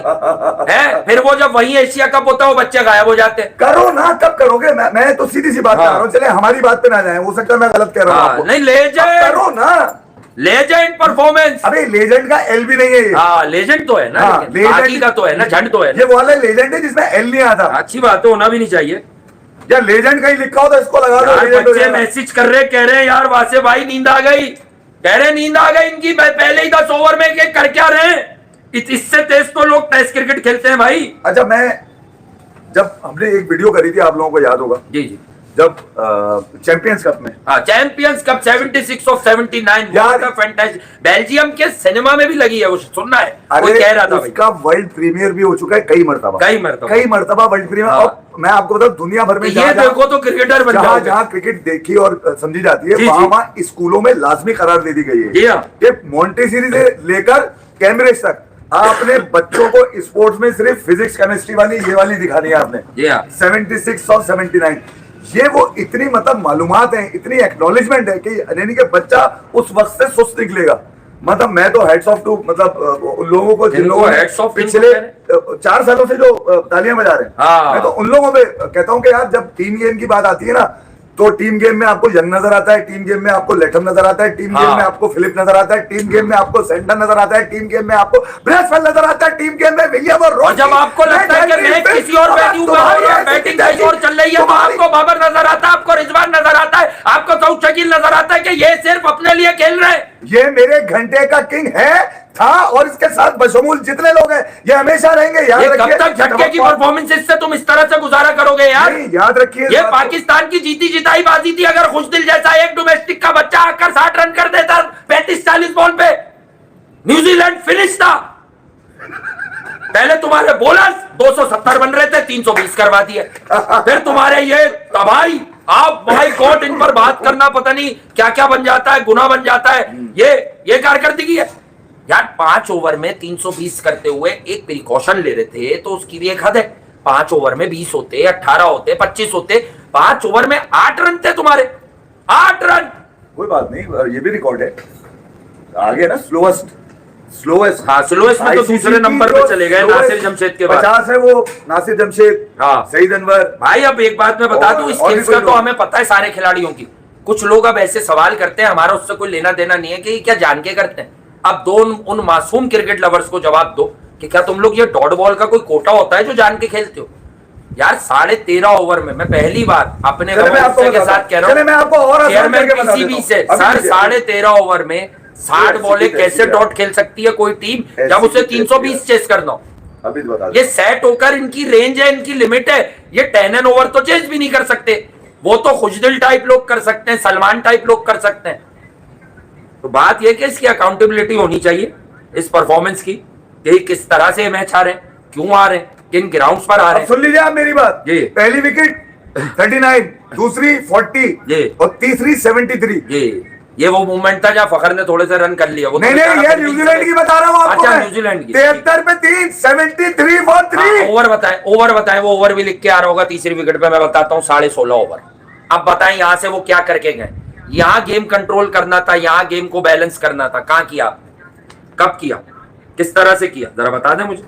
है। फिर वो जब वही एशिया कप होता है वो बच्चे गायब हो जाते हैं। करो ना, कब करोगे? मैं तो सीधी सी बात कर रहा हूँ, चले हमारी बात पे ना जाए, हो सकता है मैं गलत कह रहा हूँ। नहीं ले जाए, करो ना, लेजेंड परफॉर्मेंस। अरे लेजेंड का एल भी नहीं है ये। हाँ लेजेंड तो है ना, बाकी का तो है ना, झंड तो है ना। ये वाला लेजेंड है जिसमें एल नहीं आता। अच्छी बात है, होना भी नहीं चाहिए यार, लेजेंड कहीं लिखा हो तो इसको लगा दो। बच्चे मैसेज कर रहे, कह रहे यार वासे भाई नींद आ गई, कह रहे नींद आ गई इनकी, पहले ही 10 ओवर में एक कर क्या रहे। इससे तेज तो लोग टेस्ट क्रिकेट खेलते हैं भाई। अच्छा, जब हमने एक वीडियो करी थी, आप लोगों को याद होगा, जी, जब चैंपियंस कप में, चैंपियंस कप 76 ऑफ 79 यार, फैंटास्टिक। बेल्जियम के सिनेमा में भी लगी है वो, सुनना है, कोई कह रहा था उसका वर्ल्ड प्रीमियर भी हो चुका है कई मरतबा वर्ल्ड प्रीमियर। और मैं आपको बताऊं, दुनिया भर में ये देखो तो क्रिकेटर बन जाओगे। जहां क्रिकेट देखी और समझी जाती है, वहां स्कूलों में लाजमी करार दे दी गई है कि मोंटेसरी से लेकर कैम्ब्रिज तक आपने बच्चों को स्पोर्ट्स में सिर्फ फिजिक्स केमिस्ट्री वाली ये वाली दिखानी है आपने। 76 और 79 ये वो इतनी मतलब मालूमात है, इतनी एक्नॉलेजमेंट है कि यानी कि बच्चा उस वक्त से सुस्त निकलेगा। मतलब मैं तो हेड्स ऑफ टू मतलब उन लोगों को जिन लोगों ने पिछले 4 सालों से जो तालियां बजा रहे हैं, मैं तो उन लोगों पे कहता हूं कि यार जब टीम गेम की बात आती है ना, तो टीम गेम में आपको यंग नजर आता है, टीम गेम में आपको लेथम नजर आता है, टीम गेम में आपको फिलिप नजर आता है, टीम गेम में आपको सेंटर नजर आता है, टीम गेम में आपको ब्रेसवेल नजर आता है, टीम गेम में विलियम और जब आपको लगता है कि मैच किसी और बैटिंग कहीं और चल रही है तो आपको बाबर नजर आता है, आपको रिजवान नजर आता है, आपको सऊद शकील नजर आता है कि ये सिर्फ अपने लिए खेल रहे हैं। ये मेरे घंटे का किंग है, था, और इसके साथ बशमूल जितने लोग हैं ये हमेशा रहेंगे। याद रखिए, कब तक झटके की परफॉर्मेंस से तुम इस तरह से गुजारा करोगे यार? याद रखिए, ये पाकिस्तान की जीती जिताई बाजी थी। अगर खुशदिल जैसा एक डोमेस्टिक का बच्चा आकर 60 रन कर देता 35-40 बॉल पे, न्यूजीलैंड फिनिश था। पहले तुम्हारे बॉलर्स 270 बन रहे थे, 320 करवा दिए। फिर तुम्हारे ये तबाही, आप भाई गॉड इन पर बात करना पता नहीं क्या क्या बन जाता है, गुना बन जाता है। ये कारकर्दगी है यार। 5 ओवर में 320 करते हुए एक प्रिकॉशन ले रहे थे तो उसकी भी एक हद है। 5 ओवर में 20 होते, 18 होते, 25 होते, 5 ओवर में 8 रन थे तुम्हारे, 8 रन। कोई बात नहीं, ये भी रिकॉर्ड है आगे ना। स्लोएस्ट में तो दूसरे नंबर पे चले गए नासिर जमशेद के बाद। 50 है वो नासिर जमशेद, सईद अनवर। भाई अब एक बात मैं बता दूं, इस खेल का तो हमें पता है सारे खिलाड़ियों की। कुछ लोग अब ऐसे सवाल करते हैं, हमारा उससे कोई लेना देना नहीं है कि क्या जान के करते हैं। अब उन मासूम क्रिकेट लवर्स को जवाब दो कि क्या तुम लोग ये डॉट बॉल का कोई कोटा होता है जो जान के खेलते हो यार? 13.5 ओवर में, मैं पहली बार अपने के साथ कह रहा हूँ चेयरमैन पीसीबी से, सर 13.5 ओवर में 60 बॉलें कैसे डॉट खेल सकती है कोई टीम जब उसे 320 चेस करना हो? ये सेट होकर इनकी रेंज है, इनकी लिमिट है। ये 10 ओवर तो चेस भी नहीं कर सकते। वो तो खुशदिल टाइप लोग कर सकते हैं, सलमान टाइप लोग कर सकते हैं। तो बात यह कि इसकी अकाउंटेबिलिटी होनी चाहिए इस परफॉर्मेंस की, कि किस तरह से मैच आ रहे हैं, क्यों आ रहे हैं, किन ग्राउंड्स पर आ रहे हैं। सुन लीजिए आप मेरी बात, पहली विकेट 39, दूसरी 40 और तीसरी 73। ये वो मूवमेंट था जहां फखर ने थोड़े से रन कर लिया। वो नहीं, ये न्यूजीलैंड की बता रहा हूं आपको। अच्छा, न्यूजीलैंड की 73 पे 3, 73 फॉर 3। ओवर बताएं, वो ओवर भी लिख के आ रहा होगा। तीसरी विकेट पे मैं बताता हूँ 16.5 ओवर। अब बताएं यहां से वो क्या करके गए। यहां गेम कंट्रोल करना था, यहां गेम को बैलेंस करना था। कहां किया, कब किया, किस तरह से किया, जरा बता दें मुझे।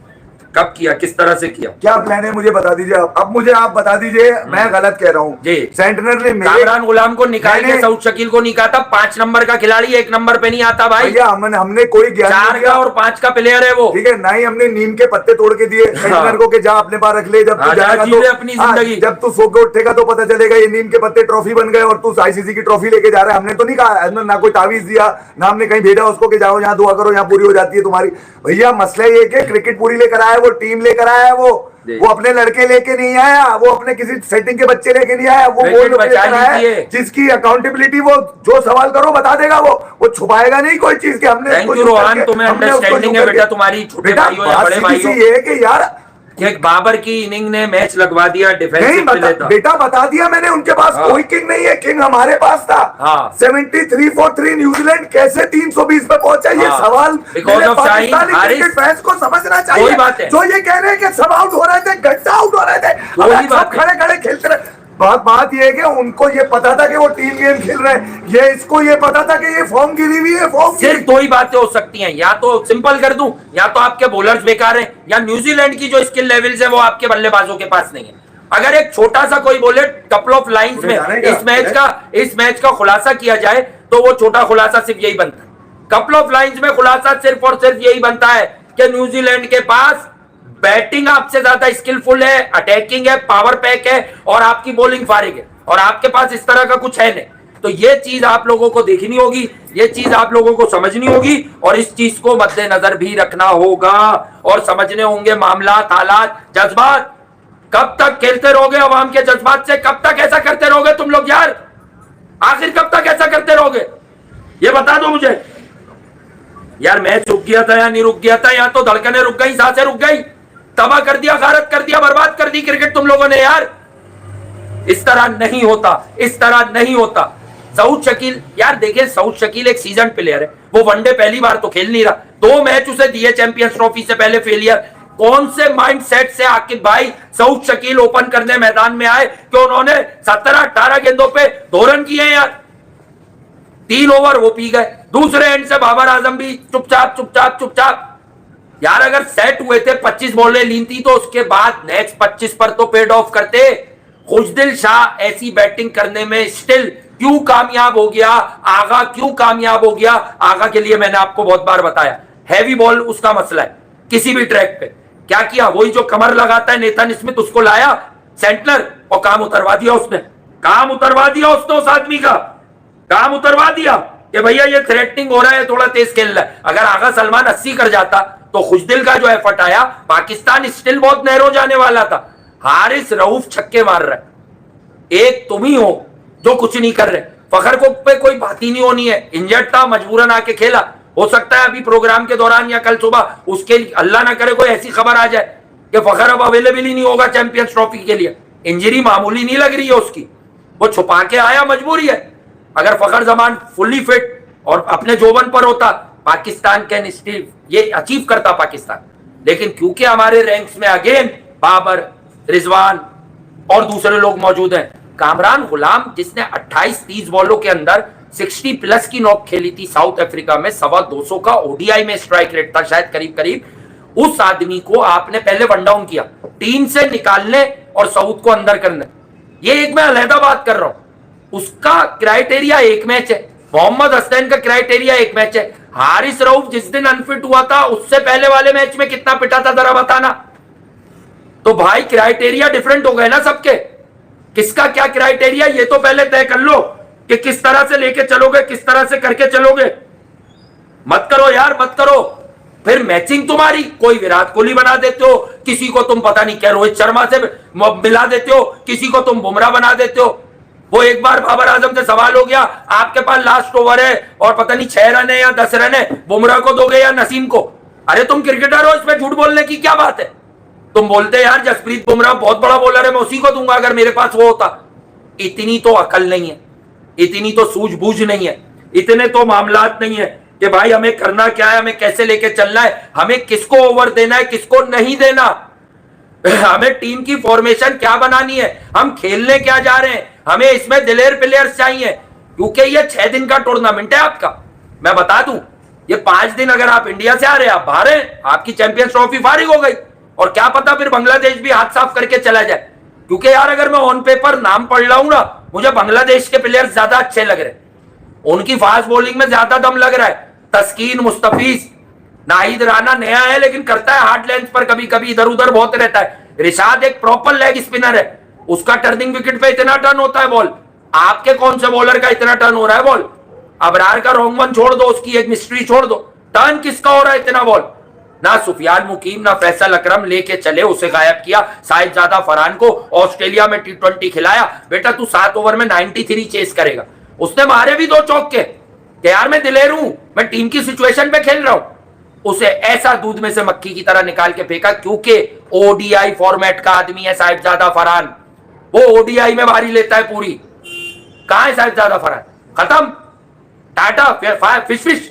कब किया, किस तरह से किया? क्या प्लान है मुझे बता दीजिए। अब मुझे आप बता दीजिए, मैं गलत कह रहा हूँ जी। सेंटनर ने कामरान गुलाम को निकाल के मैंने- सऊद शकील को नहीं कहा था। 5 नंबर का खिलाड़ी 1 नंबर पे नहीं आता भाई। भैया हमने कोई ज्ञान नहीं 4 दिया। का और 5 का प्लेयर है वो। ठीक है ना ही हमने नीम के पत्ते तोड़ के दिए सेंटनर को कि जा अपने पास रख ले, जब तू हाँ, जा जाएगा जी तो ले अपनी जिंदगी। जब तू सो के उठेगा तो पता चलेगा ये नीम के पत्ते ट्रॉफी बन गए और तू आईसीसी की ट्रॉफी लेके जा रहा है। हमने तो नहीं कहा, हमने ना कोई तावीज दिया, ना हमने कहीं भेजा उसको कि जाओ यहाँ दुआ करो यहाँ पूरी हो जाती है तुम्हारी। भैया मसला ये कि क्रिकेट पूरी लेकर आया, वो टीम लेकर आया है, वो अपने लड़के लेके नहीं आया, वो अपने किसी सेटिंग के बच्चे लेके नहीं आया, वो क्रिकेट लोग बचा लेकर आया लीजिए। है जिसकी अकाउंटेबिलिटी, वो जो सवाल करो बता देगा, वो छुपाएगा नहीं कोई चीज के। हमने थैंक उसको यू छुप रोहन, करके- तुम्हें हमने उसको अंडरस्टैंडिंग छुप है करके- बेटा तुम्हारी, छोटे बेटा, भाइयों या बात बड़े सीधी भाइयों। सी ये है कि यार एक बाबर की इनिंग ने मैच लगवा दिया नहीं डिफेंसिव प्ले था। बेटा बता दिया मैंने, उनके पास हाँ। कोई किंग नहीं है, किंग हमारे पास था। हाँ। 73 for 3 न्यूजीलैंड कैसे 320 पे पहुंचा, ये हाँ। सवाल Because मेरे of Shaheen Pakistani Haris. Cricket fans को समझना चाहिए। कोई बात है। जो ये कह रहे हैं कि सब आउट हो रहे थे, गड्ढा आउट हो रहे थे, कोई अब बात सब खड़े खड़े खेलते रहे। बात ये है कि उनको ये पता था कि वो टीम गेम खेल रहे हैं, ये इसको ये पता था कि ये फॉर्म गिरी हुई है, फॉर्म सिर्फ 2 ही बातें हो सकती हैं, या तो सिंपल कर दूं, या तो आपके बॉलर्स बेकार हैं, या न्यूजीलैंड की जो स्किल लेवल्स है वो आपके बल्लेबाजों के पास नहीं है। अगर एक छोटा सा कोई बोले कपल ऑफ लाइंस में इस मैच का खुलासा किया जाए तो वो छोटा खुलासा सिर्फ यही बनता है। कपल ऑफ लाइंस में खुलासा सिर्फ और सिर्फ यही बनता है कि न्यूजीलैंड के पास बैटिंग आपसे ज्यादा स्किलफुल है, अटैकिंग है, पावर पैक है, और आपकी बॉलिंग फारिग है, और आपके पास इस तरह का कुछ है नहीं। तो ये चीज आप लोगों को देखनी होगी, ये चीज आप लोगों को समझनी होगी, और इस चीज को मद्देनजर भी रखना होगा, और समझने होंगे मामलात, हालात, जज्बात। कब तक खेलते रहोगे अवाम के जज्बात से? कब तक ऐसा करते रहोगे तुम लोग यार? आखिर कब तक ऐसा करते रहोगे, ये बता दो मुझे यार। मैच रुक गया था या नहीं रुक गया था? या तो धड़कनें रुक गई, सांसें रुक गई, तबाह कर दिया, गारत कर दिया, बर्बाद कर दी क्रिकेट तुम लोगों ने यार। इस तरह नहीं होता, इस तरह नहीं होता। सऊद शकील यार, देखिए सऊद शकील एक सीजन प्लेयर है, वो वनडे पहली बार तो खेल नहीं रहा, 2 मैच उसे दिए चैंपियंस ट्रॉफी से पहले फेलियर। कौन से माइंडसेट से आकिब भाई सऊद शकील ओपन करने मैदान में आए कि उन्होंने 17-18 गेंदों पे 2 रन किए यार, 3 ओवर वो पी गए। दूसरे एंड से बाबर आजम भी चुपचाप यार। अगर सेट हुए थे 25 बॉलें ली थी तो उसके बाद नेक्स्ट 25 पर तो पेड ऑफ करते। खुशदिल शाह ऐसी बैटिंग करने में स्टिल क्यों कामयाब हो गया? आगा क्यों कामयाब हो गया? आगा के लिए मैंने आपको बहुत बार बताया, हैवी बॉल उसका मसला है। किसी भी ट्रैक पे क्या किया, वही जो कमर लगाता है नेथन स्मिथ, उसको लाया सेंटनर और काम उतरवा दिया उसने, काम उतरवा दिया उसने, उस आदमी का काम उतरवा दिया कि भैया ये थ्रेटनिंग हो रहा है, थोड़ा तेज खेल रहा है। अगर आगा सलमान 80 कर जाता तो खुशदिल का जो एफर्ट आया, पाकिस्तान स्टिल बहुत नहरो जाने वाला था। हारिस रऊफ छक्के मार रहा है, एक तुम ही हो जो कुछ नहीं कर रहे। फखर को पे कोई बात ही नहीं होनी है, इंजर्ड था, मजबूरन आके खेला। हो सकता है अभी प्रोग्राम के दौरान या कल सुबह उसके अल्लाह ना करे कोई ऐसी खबर आ जाए कि फखर अब अवेलेबल ही नहीं होगा चैंपियंस ट्रॉफी के लिए। इंजरी मामूली नहीं लग रही है उसकी, वो छुपा के आया, मजबूरी है। अगर फखर जमान फुल्ली फिट और अपने जोबन पर होता, पाकिस्तान कैन स्टिल ये अचीव करता पाकिस्तान। लेकिन क्योंकि हमारे रैंक्स में अगेन बाबर, रिजवान और दूसरे लोग मौजूद हैं। कामरान गुलाम जिसने 28-30 बॉलों के अंदर 60 प्लस की नॉक खेली थी साउथ अफ्रीका में, 225 का ओडीआई में स्ट्राइक रेट था शायद करीब, उस आदमी को आपने पहले वन डाउन किया, टीम से निकालने और सऊद को अंदर करने। ये एक मैं अलहदा बात कर रहा हूं, उसका क्राइटेरिया एक मैच है, मोहम्मद हसनैन का क्राइटेरिया एक मैच है। हारिस रऊफ जिस दिन अनफिट हुआ था उससे पहले वाले मैच में कितना पिटा था जरा बताना। तो भाई क्राइटेरिया डिफरेंट हो गए ना सबके, किसका क्या क्राइटेरिया ये तो पहले तय कर लो कि किस तरह से लेके चलोगे, किस तरह से करके चलोगे। मत करो यार, मत करो। फिर मैचिंग तुम्हारी कोई विराट कोहली बना देते हो, किसी को तुम पता नहीं क्या रोहित शर्मा से मिला देते हो, किसी को तुम बुमराह बना देते हो। वो एक बार बाबर आजम से सवाल हो गया, आपके पास लास्ट ओवर है और पता नहीं 6 रन है या 10 रन है, बुमराह को दोगे या नसीम को? अरे तुम क्रिकेटर हो, इसमें झूठ बोलने की क्या बात है? तुम बोलते यार जसप्रीत बुमराह बहुत बड़ा बॉलर है, मैं उसी को दूंगा अगर मेरे पास वो होता। इतनी तो अकल नहीं है, इतनी तो सूझबूझ नहीं है, इतने तो मामलात नहीं है कि भाई हमें करना क्या है, हमें कैसे लेके चलना है, हमें किसको ओवर देना है, किसको नहीं देना, हमें टीम की फॉर्मेशन क्या बनानी है, हम खेलने क्या जा रहे हैं, हमें इसमें दिलेर प्लेयर्स चाहिए। क्योंकि ये 6 दिन का टूर्नामेंट है आपका। मैं बता दूं, ये 5 दिन अगर आप इंडिया से आ रहे हैं, आप बाहर हैं, आपकी चैंपियंस ट्रॉफी फारिग हो गई। और क्या पता फिर बांग्लादेश भी हाथ साफ करके चला जाए, क्योंकि यार अगर मैं ऑन पेपर नाम पढ़ रहा हूं ना, मुझे बांग्लादेश के प्लेयर ज्यादा अच्छे लग रहे, उनकी फास्ट बॉलिंग में ज्यादा दम लग रहा है। तस्कीन, मुस्तफीज, नाहिद राना नया है लेकिन करता है हार्ड लेंथ पर, कभी कभी इधर उधर बहुत रहता है। रिशाद एक प्रॉपर लेग स्पिनर है, उसका टर्निंग विकेट पे इतना टर्न होता है बॉल, आपके कौन से बॉलर का इतना टर्न हो रहा है बॉल? अबरार का रॉन्ग वन छोड़ दो, उसकी एक मिस्ट्री छोड़ दो, टर्न किसका हो रहा है इतना बॉल? ना सुफियान मुकीम ना फैसल अकरम लेके चले, उसे गायब किया। साहिबजादा फरहान को ऑस्ट्रेलिया में T20 खिलाया, बेटा तू 7 ओवर में 93 चेस करेगा। उसने मारे भी 2 चौके कि यार मैं दिलेर हूं, मैं टीम की सिचुएशन पे खेल रहा हूं। उसे ऐसा दूध में से मक्खी की तरह निकाल के फेंका, क्योंकि ओडीआई फॉर्मेट का आदमी है साहिबजादा फरहान, वो ओडीआई में बारी लेता है पूरी। कहां है साहिबजादा फरहान? खत्म, टाटा फिश फिश।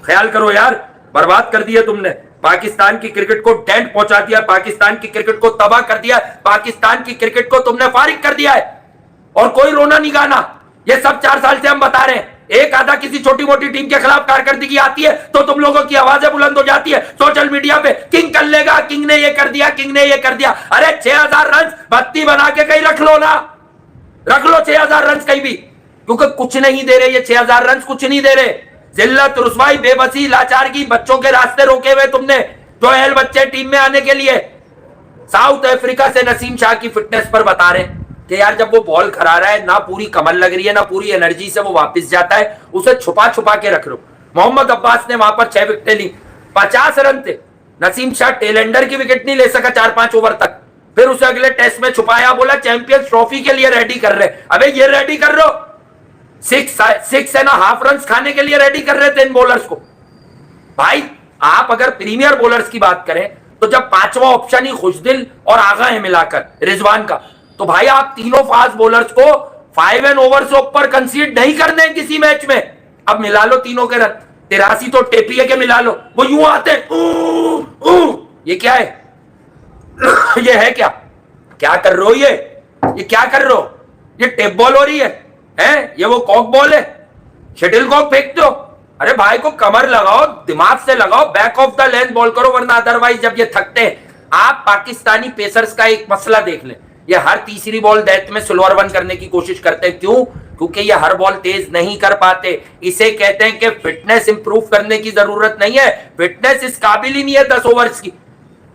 ख्याल करो यार, बर्बाद कर दिया तुमने पाकिस्तान की क्रिकेट को, डेंट पहुंचा दिया, पाकिस्तान की क्रिकेट को तबाह कर दिया, पाकिस्तान की क्रिकेट को तुमने फारिग कर दिया है। और कोई रोना नहीं गाना, ये सब 4 साल से हम बता रहे हैं। एक आधा किसी छोटी मोटी टीम के खिलाफ कारकर्दगी आती है तो तुम लोगों की आवाजें बुलंद हो जाती है सोशल मीडिया पे, किंग कर लेगा, किंग ने ये कर दिया, किंग ने ये कर दिया। अरे 6000 रन बत्ती बना के कहीं रख लो ना, रख लो 6000 रन कहीं भी, क्योंकि कुछ नहीं दे रहे ये 6000 रन, कुछ नहीं दे रहे। जिल्लत, रुसवाई, बेबसी, लाचारगी, बच्चों के रास्ते रोके हुए तुमने, जो बच्चे टीम में आने के लिए। साउथ अफ्रीका से नसीम शाह की फिटनेस पर बता रहे कि यार जब वो बॉल खरा रहा है, ना पूरी कमर लग रही है ना पूरी एनर्जी से वो वापस जाता है, उसे छुपा छुपा के रख लो। मोहम्मद अब्बास ने वहां पर 6 विकेटें ली, 50 रन थे। नसीम शाह टेलेंडर की विकेट नहीं ले सका 4-5 ओवर तक, फिर उसे अगले टेस्ट में छुपाया, बोला चैंपियंस ट्रॉफी के लिए रेडी कर रहे। अबे ये रेडी कर रहे हो, 6.5 रन खाने के लिए रेडी कर रहे थे इन बॉलर्स को। भाई आप अगर प्रीमियर बॉलर्स की बात करें तो जब 5वां ऑप्शन ही खुशदिल और आगा है मिलाकर रिजवान का, तो भाई आप तीनों फास्ट बॉलर्स को 5 एंड ओवर से ऊपर कंसीड नहीं करने किसी मैच में। अब मिला लो तीनों के रन, 83 तो टेपिए के मिला लो, वो यूं आते ये क्या है? ये है क्या? क्या कर रहे हो? ये क्या कर रहे हो? ये टेप बॉल हो रही है? ये वो कॉक बॉल है, शटल कॉक फेंकते हो? अरे भाई को कमर लगाओ, दिमाग से लगाओ, back of the length ball करो, वरना अदरवाइज जब ये थकते हैं। आप पाकिस्तानी पेसर्स का एक मसला देख लें, ये हर तीसरी बॉल डेथ में सिल्वर वन करने की कोशिश करते हैं। क्यों? क्योंकि ये हर बॉल तेज नहीं कर पाते। इसे कहते हैं कि फिटनेस इंप्रूव करने की जरूरत नहीं है, फिटनेस इस काबिल ही नहीं है 10 ओवर्स की।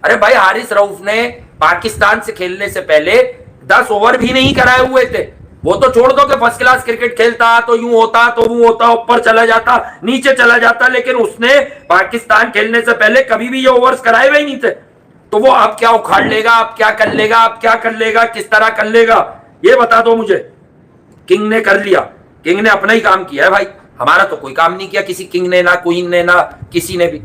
अरे भाई हारिस रऊफ ने पाकिस्तान से खेलने से पहले 10 ओवर भी नहीं कराए हुए थे। वो तो छोड़ दो कि फर्स्ट क्लास क्रिकेट खेलता तो यूं होता तो वो होता, ऊपर चला जाता नीचे चला जाता, लेकिन उसने पाकिस्तान खेलने से पहले कभी भी ये ओवर्स कराए हुए ही नहीं थे। तो वो आप क्या उखाड़ लेगा, आप क्या कर लेगा, आप क्या कर लेगा, किस तरह कर लेगा, ये बता दो मुझे। किंग ने कर लिया, किंग ने अपना ही काम किया है भाई, हमारा तो कोई काम नहीं किया किसी किंग ने, ना क्वीन ने, ना किसी ने भी।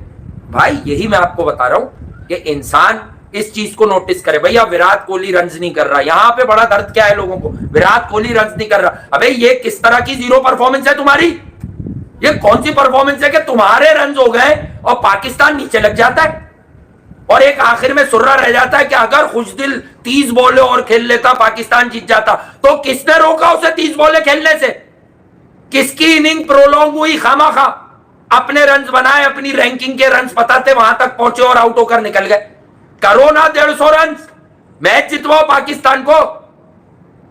भाई यही मैं आपको बता रहा हूं कि इंसान इस चीज को नोटिस करे। भैया विराट कोहली रन्स नहीं कर रहा, यहां पे बड़ा दर्द क्या है लोगों को, विराट कोहली रन्स नहीं कर रहा। अबे ये किस तरह की जीरो परफॉर्मेंस है तुम्हारी? ये कौन सी परफॉर्मेंस है कि तुम्हारे रन्स हो गए और पाकिस्तान नीचे लग जाता है, और एक आखिर में सुर्रा रह जाता है कि अगर खुशदिल 30 बॉलें और खेल लेता पाकिस्तान जीत जाता। तो किसने रोका उसे 30 बॉलें खेलने से? किसकी इनिंग प्रोलॉन्ग हुई खामाखा? अपने रन्स बनाए, अपनी रैंकिंग के रन्स पता थे, वहां तक पहुंचे और आउट होकर निकल गए। करो ना 150 रन, मैच जितवाओ पाकिस्तान को।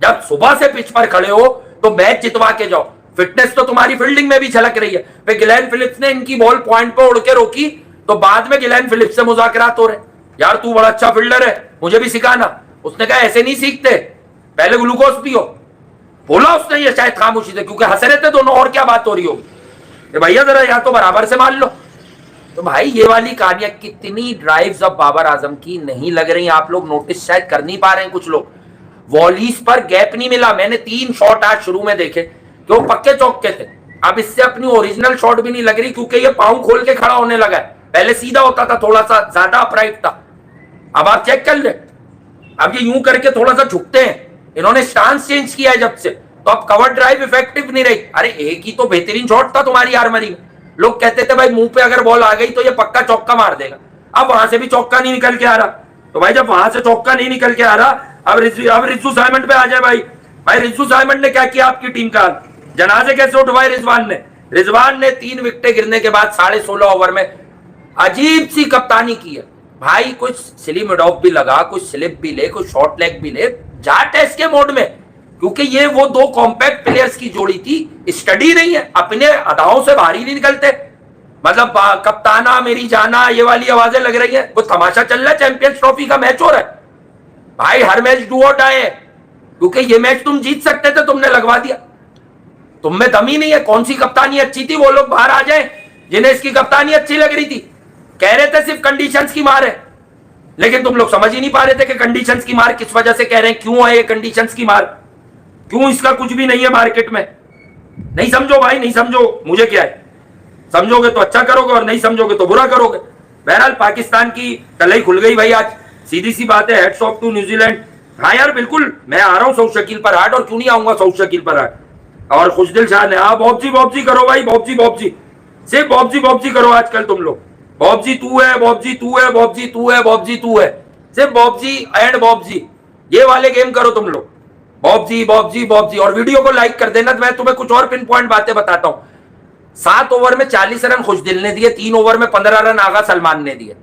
जब सुबह से पिच पर खड़े हो तो मैच जितवा के जाओ। फिटनेस तो तुम्हारी फील्डिंग में भी झलक रही है। फिर गिलेन फिलिप्स ने इनकी बॉल पॉइंट पर उड़ के रोकी तो बाद में गिलेन फिलिप्स से मुज़ाकरात हो रहे, यार तू बड़ा अच्छा फील्डर है, मुझे भी सिखाना। उसने कहा ऐसे नहीं सीखते, पहले ग्लूकोज पियो। बोला उसने ये शायद खामोशी से, क्योंकि हंस रहे थे दोनों, और क्या बात हो रही होगी, भैया जरा या तो बराबर से मान लो। तो भाई ये वाली कहानियां, कितनी ड्राइव्स अब बाबर आजम की नहीं लग रही, आप लोग नोटिस शायद कर नहीं पा रहे हैं कुछ लोग। वॉलीज पर गैप नहीं मिला। मैंने 3 शॉट आज शुरू में देखे कि वो पक्के चौके थे। अब इससे अपनी ओरिजिनल शॉट भी नहीं लग रही, क्योंकि ये पाँव खोल के खड़ा होने लगा है। पहले सीधा होता था, थोड़ा सा ज्यादा अपराइट था, अब आप चेक कर ले, अब ये यूं करके थोड़ा सा झुकते हैं। इन्होंने स्टांस चेंज किया है जब से, तो अब कवर ड्राइव इफेक्टिव नहीं रही। अरे एक ही तो बेहतरीन शॉट था तुम्हारी आर्मरी में, लोग कहते थे भाई मुंह पे अगर बॉल आ गई तो ये पक्का चौका मार देगा। अब वहां से भी चौका नहीं निकल के आ रहा, तो भाई जब वहां से चौका नहीं निकल के आ रहा, अब रिजू साइमंड पे आ जाए। भाई रिजू साइमंड ने क्या किया आपकी टीम का? जनाजे कैसे उठवाए रिजवान ने 3 विकेटें गिरने के बाद 16.5 ओवर में अजीब सी कप्तानी की है। भाई कुछ स्लिम ऑफ भी लगा, कुछ स्लिप भी ले, कुछ शॉर्ट लेग भी ले, जा टेस्ट के मोड में, क्योंकि ये वो दो कॉम्पैक्ट प्लेयर्स की जोड़ी थी। स्टडी नहीं है, अपने अदाओं से बाहर ही नहीं निकलते। मतलब कप्ताना मेरी जाना ये वाली आवाजें लग रही है, वो तमाशा चल रहा है, चैंपियंस ट्रॉफी का मैच हो रहा है भाई, हर मैच डू और डाई है, क्योंकि ये मैच तुम जीत सकते थे, तुमने लगवा दिया। तुम में दम ही नहीं है। कौन सी कप्तानी अच्छी थी, वो लोग बाहर आ जाए जिन्हें इसकी कप्तानी अच्छी लग रही थी। कह रहे थे सिर्फ कंडीशंस की मार है, लेकिन तुम लोग समझ ही नहीं पा रहे थे कि कंडीशंस की मार किस वजह से कह रहे हैं, क्यों है ये कंडीशंस की मार, क्यों इसका कुछ भी नहीं है मार्केट में। नहीं समझो भाई, नहीं समझो, मुझे क्या है, समझोगे तो अच्छा करोगे और नहीं समझोगे तो बुरा करोगे। बहरहाल पाकिस्तान की तलई खुल गई भाई आज, सीधी सी बात है, हेड्स ऑफ टू न्यूजीलैंड। हाँ यार बिल्कुल, मैं आ रहा हूं सऊद शकील पर हाट, और क्यों नहीं आऊंगा सऊद शकील पर हाट। और खुशदिल शाह ने, हाँ बॉबजी करो भाई, बॉबजी सिर्फ बॉबजी करो आजकल तुम लोग। बॉबजी तू है, बॉबजी तू है, बॉबजी तू है, बॉबजी तू है, सिर्फ बॉबजी एंड बॉबजी, ये वाले गेम करो तुम लोग। बॉबजी। और वीडियो को लाइक कर देना। मैं तुम्हें कुछ और पिन पॉइंट बातें बताता हूं। 7 ओवर में 40 रन खुशदिल ने दिए, 3 ओवर में 15 रन आगा सलमान ने दिए,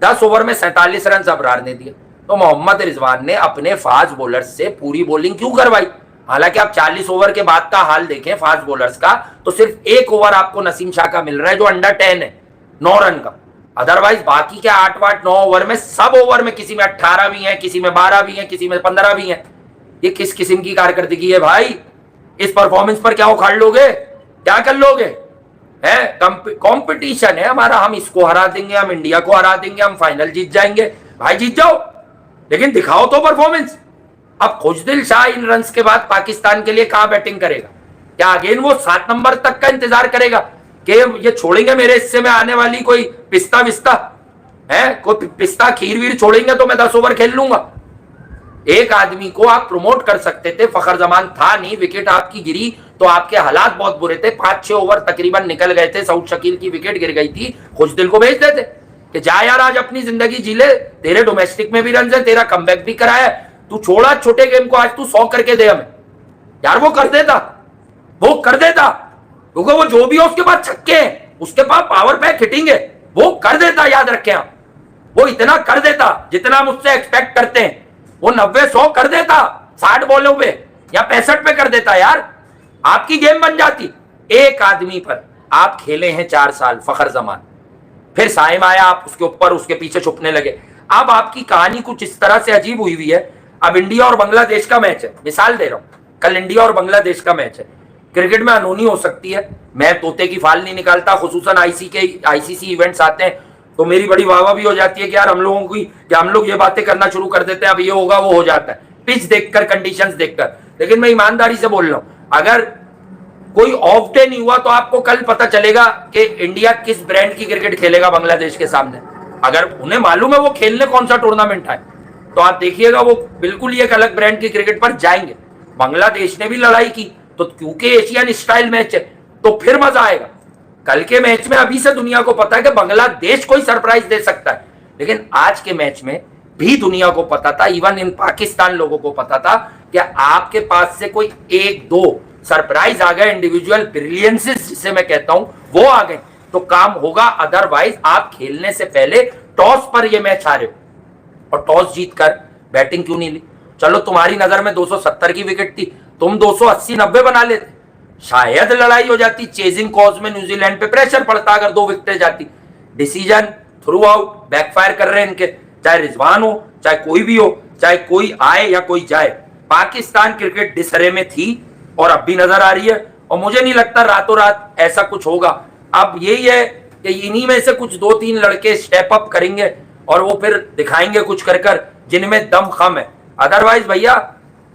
10 ओवर में 47 रन अबरार ने दिए। तो मोहम्मद रिजवान ने अपने फास्ट बॉलर से पूरी बॉलिंग क्यों करवाई? हालांकि आप 40 ओवर के बाद का हाल देखें फास्ट बॉलर्स का, तो सिर्फ 1 ओवर आपको नसीम शाह का मिल रहा है जो अंडर 10 है, 9 रन का। अदरवाइज बाकी के 8-9 ओवर में, सब ओवर में किसी में 18 भी है, किसी में 12 भी है, किसी में 15 भी है। ये किस किस्म की कारकर्दगी है भाई? इस परफॉर्मेंस पर क्या उखाड़ लोगे, क्या कर लोगे? है कंपटीशन है हमारा, हम इसको हरा देंगे, हम इंडिया को हरा देंगे, हम फाइनल जीत जाएंगे। भाई जीत जाओ, लेकिन दिखाओ तो परफॉर्मेंस। अब खुशदिल शाह इन रन्स के बाद पाकिस्तान के लिए कहां बैटिंग करेगा? क्या अगेन वो 7 नंबर तक का इंतजार करेगा कि ये छोड़ेंगे मेरे हिस्से में आने वाली कोई पिस्ता विस्ता है, कोई पिस्ता खीर वीर छोड़ेंगे तो मैं 10 ओवर खेल लूंगा? एक आदमी को आप प्रमोट कर सकते थे, फखर जमान था नहीं, विकेट आपकी गिरी तो आपके हालात बहुत बुरे थे, 5-6 ओवर तकरीबन निकल गए थे, सऊद शकील की विकेट गिर गई थी, खुशदिल को भेज देते कि जा यार आज अपनी जिंदगी जी ले, तेरे डोमेस्टिक में भी रन है, तेरा कमबैक भी कराया, तू छोड़ा छोटे गेम को, आज तू 100 करके दे हमें। यार वो कर देता, क्योंकि वो जो भी हो उसके पास छक्के हैं, उसके पास पावर पैक हिटिंग है, वो कर देता। याद रखें आप, वो इतना कर देता जितना मुझसे एक्सपेक्ट करते हैं, वो 90-100 कर देता 60 बॉलों पे या 65 पे कर देता। यार आपकी गेम बन जाती। एक आदमी पर आप खेले हैं 4 साल, फखर जमान, फिर साइम आया, आप उसके ऊपर उसके पीछे छुपने लगे। अब आपकी कहानी कुछ इस तरह से अजीब हुई हुई है। अब इंडिया और बांग्लादेश का मैच है, मिसाल दे रहा हूं, कल इंडिया और बांग्लादेश का मैच है। क्रिकेट में अनहोनी हो सकती है, मैं तोते की फाल नहीं निकालता, खुसूसन आईसीसी इवेंट्स आते हैं तो मेरी बड़ी वाहवाह भी हो जाती है कि यार हम लोग ये बातें करना शुरू कर देते हैं, अब ये होगा वो हो जाता है, पिच देखकर, कंडीशंस देखकर। लेकिन मैं ईमानदारी से बोल रहा हूं, अगर कोई ऑफ डे नहीं हुआ तो आपको कल पता चलेगा कि इंडिया किस ब्रांड की क्रिकेट खेलेगा बांग्लादेश के सामने। अगर उन्हें मालूम है वो खेलने कौन सा टूर्नामेंट है, तो आप देखिएगा वो बिल्कुल ही एक अलग ब्रांड की क्रिकेट पर जाएंगे। बांग्लादेश ने भी लड़ाई की, तो क्योंकि एशियन स्टाइल मैच है तो फिर मजा आएगा। कल के मैच में अभी से दुनिया को पता है कि बांग्लादेश कोई सरप्राइज दे सकता है, लेकिन आज के मैच में भी दुनिया को पता था, इवन इन पाकिस्तान लोगों को पता था कि आपके पास से कोई 1-2 सरप्राइज आ गए, इंडिविजुअल ब्रिलियंसेस जिसे मैं कहता हूं, वो आ गए तो काम होगा। अदरवाइज आप खेलने से पहले टॉस पर ये मैच हारे हो, और टॉस जीतकर बैटिंग क्यों नहीं ली? चलो तुम्हारी नजर में 270 की विकेट थी, तुम 280-90 बना लेते, शायद लड़ाई हो जाती, चेजिंग कॉज में न्यूजीलैंड पे प्रेशर पड़ता अगर 2 विकेटें जाती। डिसीजन थ्रू आउट बैकफायर कर रहे हैं इनके, चाहे रिजवान हो, चाहे कोई भी हो, चाहे कोई आए या कोई जाए। पाकिस्तान क्रिकेट डिसरे में थी और अब भी नजर आ रही है, और मुझे नहीं लगता रातों रात ऐसा कुछ होगा। अब यही है कि इन्हीं में से कुछ 2-3 लड़के स्टेप अप करेंगे और वो फिर दिखाएंगे कुछ कर जिनमें दम खम है। अदरवाइज भैया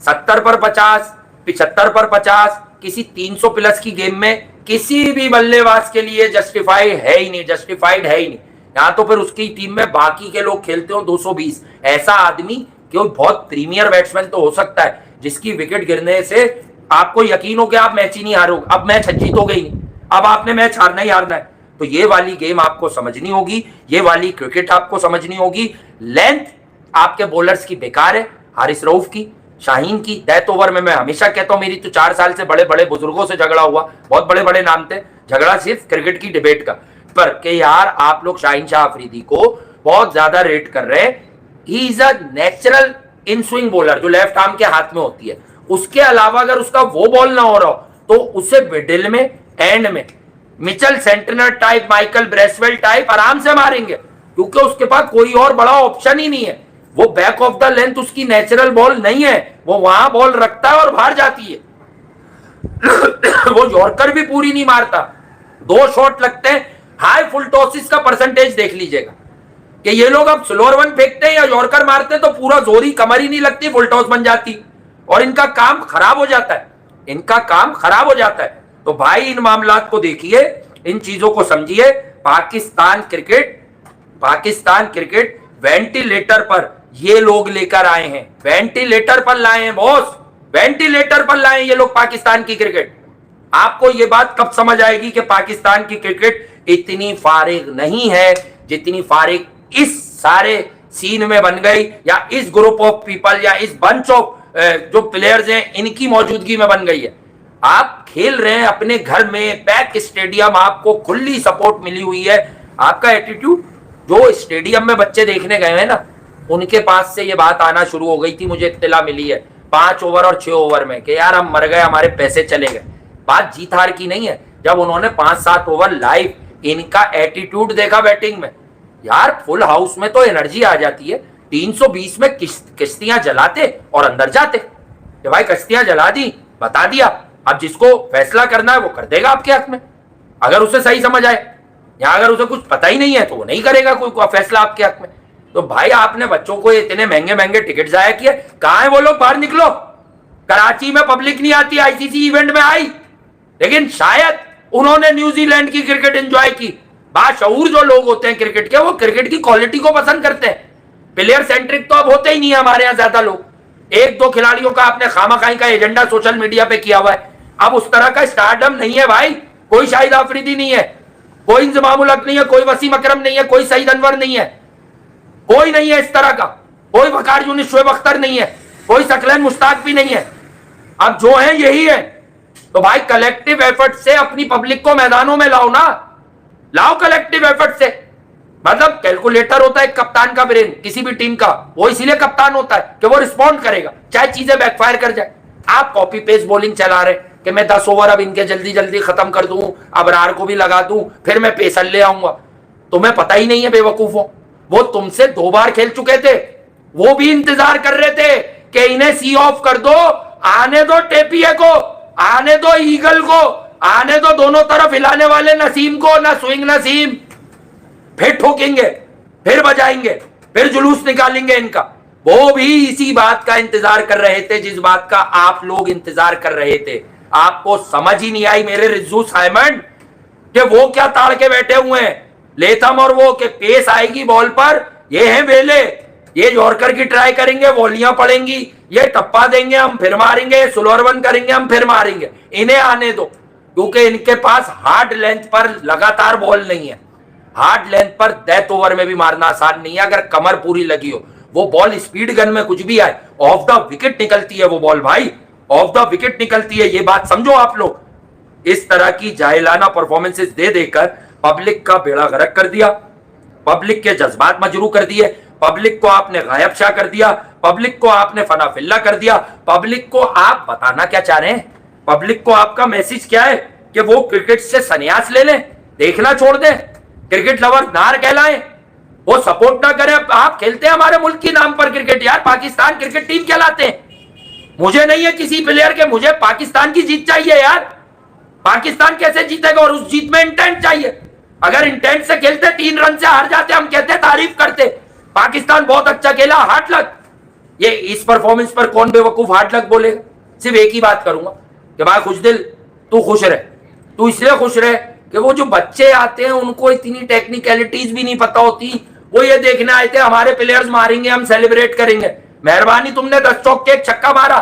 70 पर 50, 75 पर 50 किसी 300 प्लस की गेम में किसी भी बल्लेबाज के लिए जस्टिफाइड है ही नहीं। यहाँ तो फिर उसकी टीम में बाकी के लोग खेलते हो 220। ऐसा आदमी कोई बहुत प्रीमियर बैट्समैन तो हो सकता है जिसकी विकेट गिरने से आपको यकीन हो कि आप मैच ही नहीं हारोगे। अब मैच जीतोगे ही नहीं, अब आपने मैच हारना ही हारना है। तो ये वाली गेम आपको समझनी होगी, ये वाली क्रिकेट आपको समझनी होगी। लेंथ आपके बॉलर्स की बेकार है, हारिस रऊफ की, शाहीन की। डेथ ओवर में मैं हमेशा कहता हूं, मेरी तो 4 साल से बड़े बड़े बुजुर्गों से झगड़ा हुआ, बहुत बड़े बड़े नाम थे, झगड़ा सिर्फ क्रिकेट की डिबेट का, पर कि यार आप लोग शाहीन शाह अफरीदी को बहुत ज्यादा रेट कर रहे हैं। He is a natural in swing bowler जो लेफ्ट आर्म के हाथ में होती है। उसके अलावा अगर उसका वो बॉल ना हो रहा हो तो उसे मिडिल में, एंड में Mitchell Santner type, Michael Bracewell type आराम से मारेंगे, क्योंकि उसके पास कोई और बड़ा ऑप्शन ही नहीं है। वो बैक ऑफ द लेंथ उसकी नेचुरल बॉल नहीं है, वो वहां बॉल रखता है और बाहर जाती है। वो यॉर्कर भी पूरी नहीं मारता, 2 शॉट लगते हैं। हाई फुल टॉसिस का परसेंटेज देख लीजिएगा कि ये लोग अब स्लोअर वन फेंकते हैं या यॉर्कर मारते हैं तो पूरा जोरी कमर ही नहीं लगती, फुल टॉस बन जाती और इनका काम खराब हो जाता है, इनका काम खराब हो जाता है। तो भाई इन मामलात को देखिए, इन चीजों को समझिए। पाकिस्तान क्रिकेट वेंटिलेटर पर ये लोग लेकर आए हैं, वेंटिलेटर पर लाए हैं बॉस, वेंटिलेटर पर लाए हैं ये लोग पाकिस्तान की क्रिकेट। आपको ये बात कब समझ आएगी कि पाकिस्तान की क्रिकेट इतनी फारिग नहीं है जितनी फारिग इस सारे सीन में बन गई, या इस ग्रुप ऑफ पीपल या इस बंच ऑफ जो प्लेयर्स हैं इनकी मौजूदगी में बन गई है। आप खेल रहे हैं अपने घर में, पैक स्टेडियम, आपको खुली सपोर्ट मिली हुई है। आपका एटीट्यूड, जो स्टेडियम में बच्चे देखने गए हैं ना, उनके पास से ये बात आना शुरू हो गई थी, मुझे इत्तला मिली है 5 ओवर और 6 ओवर में, कि यार हम मर गए, हमारे पैसे चले गए। बात जीत हार की नहीं है। जब उन्होंने 5-7 ओवर लाइव इनका एटीट्यूड देखा बैटिंग में, यार फुल हाउस में तो एनर्जी आ जाती है। 320 में किश्तियां जलाते और अंदर जाते कि भाई कश्तियां जला दी, बता दिया, अब जिसको फैसला करना है वो कर देगा आपके हक में, अगर उसे सही समझ आए। या अगर उसे कुछ पता ही नहीं है तो वो नहीं करेगा कोई फैसला आपके हक में। तो भाई आपने बच्चों को इतने महंगे महंगे टिकट जाया किए, कहां है वो लोग, बाहर निकलो। कराची में पब्लिक नहीं आती, आईसीसी इवेंट में आई, लेकिन शायद उन्होंने न्यूजीलैंड की क्रिकेट एंजॉय की। बाशऊर जो लोग होते हैं क्रिकेट के, वो क्रिकेट की क्वालिटी को पसंद करते हैं। प्लेयर सेंट्रिक तो अब होते ही नहीं है हमारे यहाँ ज्यादा लोग। 1-2 खिलाड़ियों का आपने खामाखाई का एजेंडा सोशल मीडिया पे किया हुआ है। अब उस तरह का स्टारडम नहीं है भाई, कोई शाहिद आफरीदी नहीं है, कोई इंजमामुल हक नहीं है, कोई वसीम अकरम नहीं है, कोई सईद अनवर नहीं है, कोई नहीं है इस तरह का, कोई वकार यूनिस शोएब अख्तर नहीं है, कोई सकलैन मुश्ताक भी नहीं है। अब जो है यही है। तो भाई कलेक्टिव एफर्ट से अपनी पब्लिक को मैदानों में लाओ ना, लाओ कलेक्टिव एफर्ट से। मतलब कैलकुलेटर होता है कप्तान का ब्रेन किसी भी टीम का, वो इसीलिए कप्तान होता है कि वो रिस्पॉन्ड करेगा चाहे चीजें बैकफायर कर जाए। आप कॉपी पेस्ट बॉलिंग चला रहे कि मैं 10 ओवर अब इनके जल्दी जल्दी खत्म कर दूं, अबरार को भी लगा दूं, फिर मैं पेसर ले आऊंगा। तुम्हें पता ही नहीं है बेवकूफों, वो तुमसे 2 बार खेल चुके थे, वो भी इंतजार कर रहे थे कि इन्हें सी ऑफ कर दो, आने दो टेपिए को, आने दो ईगल को, आने दो दोनों तरफ हिलाने वाले नसीम को, ना स्विंग नसीम, फिर ठोकेंगे, फिर बजाएंगे, फिर जुलूस निकालेंगे इनका। वो भी इसी बात का इंतजार कर रहे थे जिस बात का आप लोग इंतजार कर रहे थे। आपको समझ ही नहीं आई मेरे रिज्जू साइमन कि वो क्या ताड़ के बैठे हुए हैं, लेथम और वो के पेस आएगी बॉल पर, ये हैं बेले, ये यॉर्कर की ट्राई करेंगे, वॉलियां पड़ेंगी, ये टप्पा देंगे हम फिर मारेंगे, स्लोअर वन करेंगे हम फिर मारेंगे। इन्हें आने दो, क्योंकि इनके पास हार्ड लेंथ पर लगातार बॉल नहीं है। हार्ड लेंथ पर डेथ ओवर में भी मारना आसान नहीं है अगर कमर पूरी लगी हो। वो बॉल स्पीड गन में कुछ भी आए, ऑफ द विकेट निकलती है वो बॉल भाई, ऑफ द विकेट निकलती है, ये बात समझो आप लोग। इस तरह की जाहिलाना परफॉर्मेंसेस दे देकर पब्लिक का बेड़ा गर्क कर दिया, पब्लिक के जज्बात मजरू कर दिए, पब्लिक को आपने गायब शाह कर दिया, पब्लिक को आपने फनाफिल्ला कर दिया। पब्लिक को आप बताना क्या चाह रहे हैं? पब्लिक को आपका मैसेज क्या है कि वो क्रिकेट से संन्यास ले लें, देखना छोड़ दें, क्रिकेट लवर नार कहलाएं, वो सपोर्ट ना करें। आप खेलते हैं हमारे मुल्क के नाम पर क्रिकेट, यार पाकिस्तान क्रिकेट टीम कहलाते हैं। मुझे नहीं है किसी प्लेयर के, मुझे पाकिस्तान की जीत चाहिए यार। पाकिस्तान कैसे जीतेगा और उस जीत में इंटेंट चाहिए। अगर इंटेंट से खेलते 3 रन से हार जाते, हम कहते तारीफ करते पाकिस्तान बहुत अच्छा खेला, हार्ड लक। ये इस परफॉर्मेंस पर कौन बेवकूफ हार्ड लक बोलेगा? सिर्फ एक ही बात करूंगा कि भाई खुश दिल तू खुश रहे, तू इसलिए खुश रहे कि वो जो बच्चे आते हैं उनको इतनी टेक्निकलिटीज भी नहीं पता होती, वो ये देखने आए थे हमारे प्लेयर्स मारेंगे हम सेलिब्रेट करेंगे। मेहरबानी तुमने 10 चौक के एक छक्का मारा,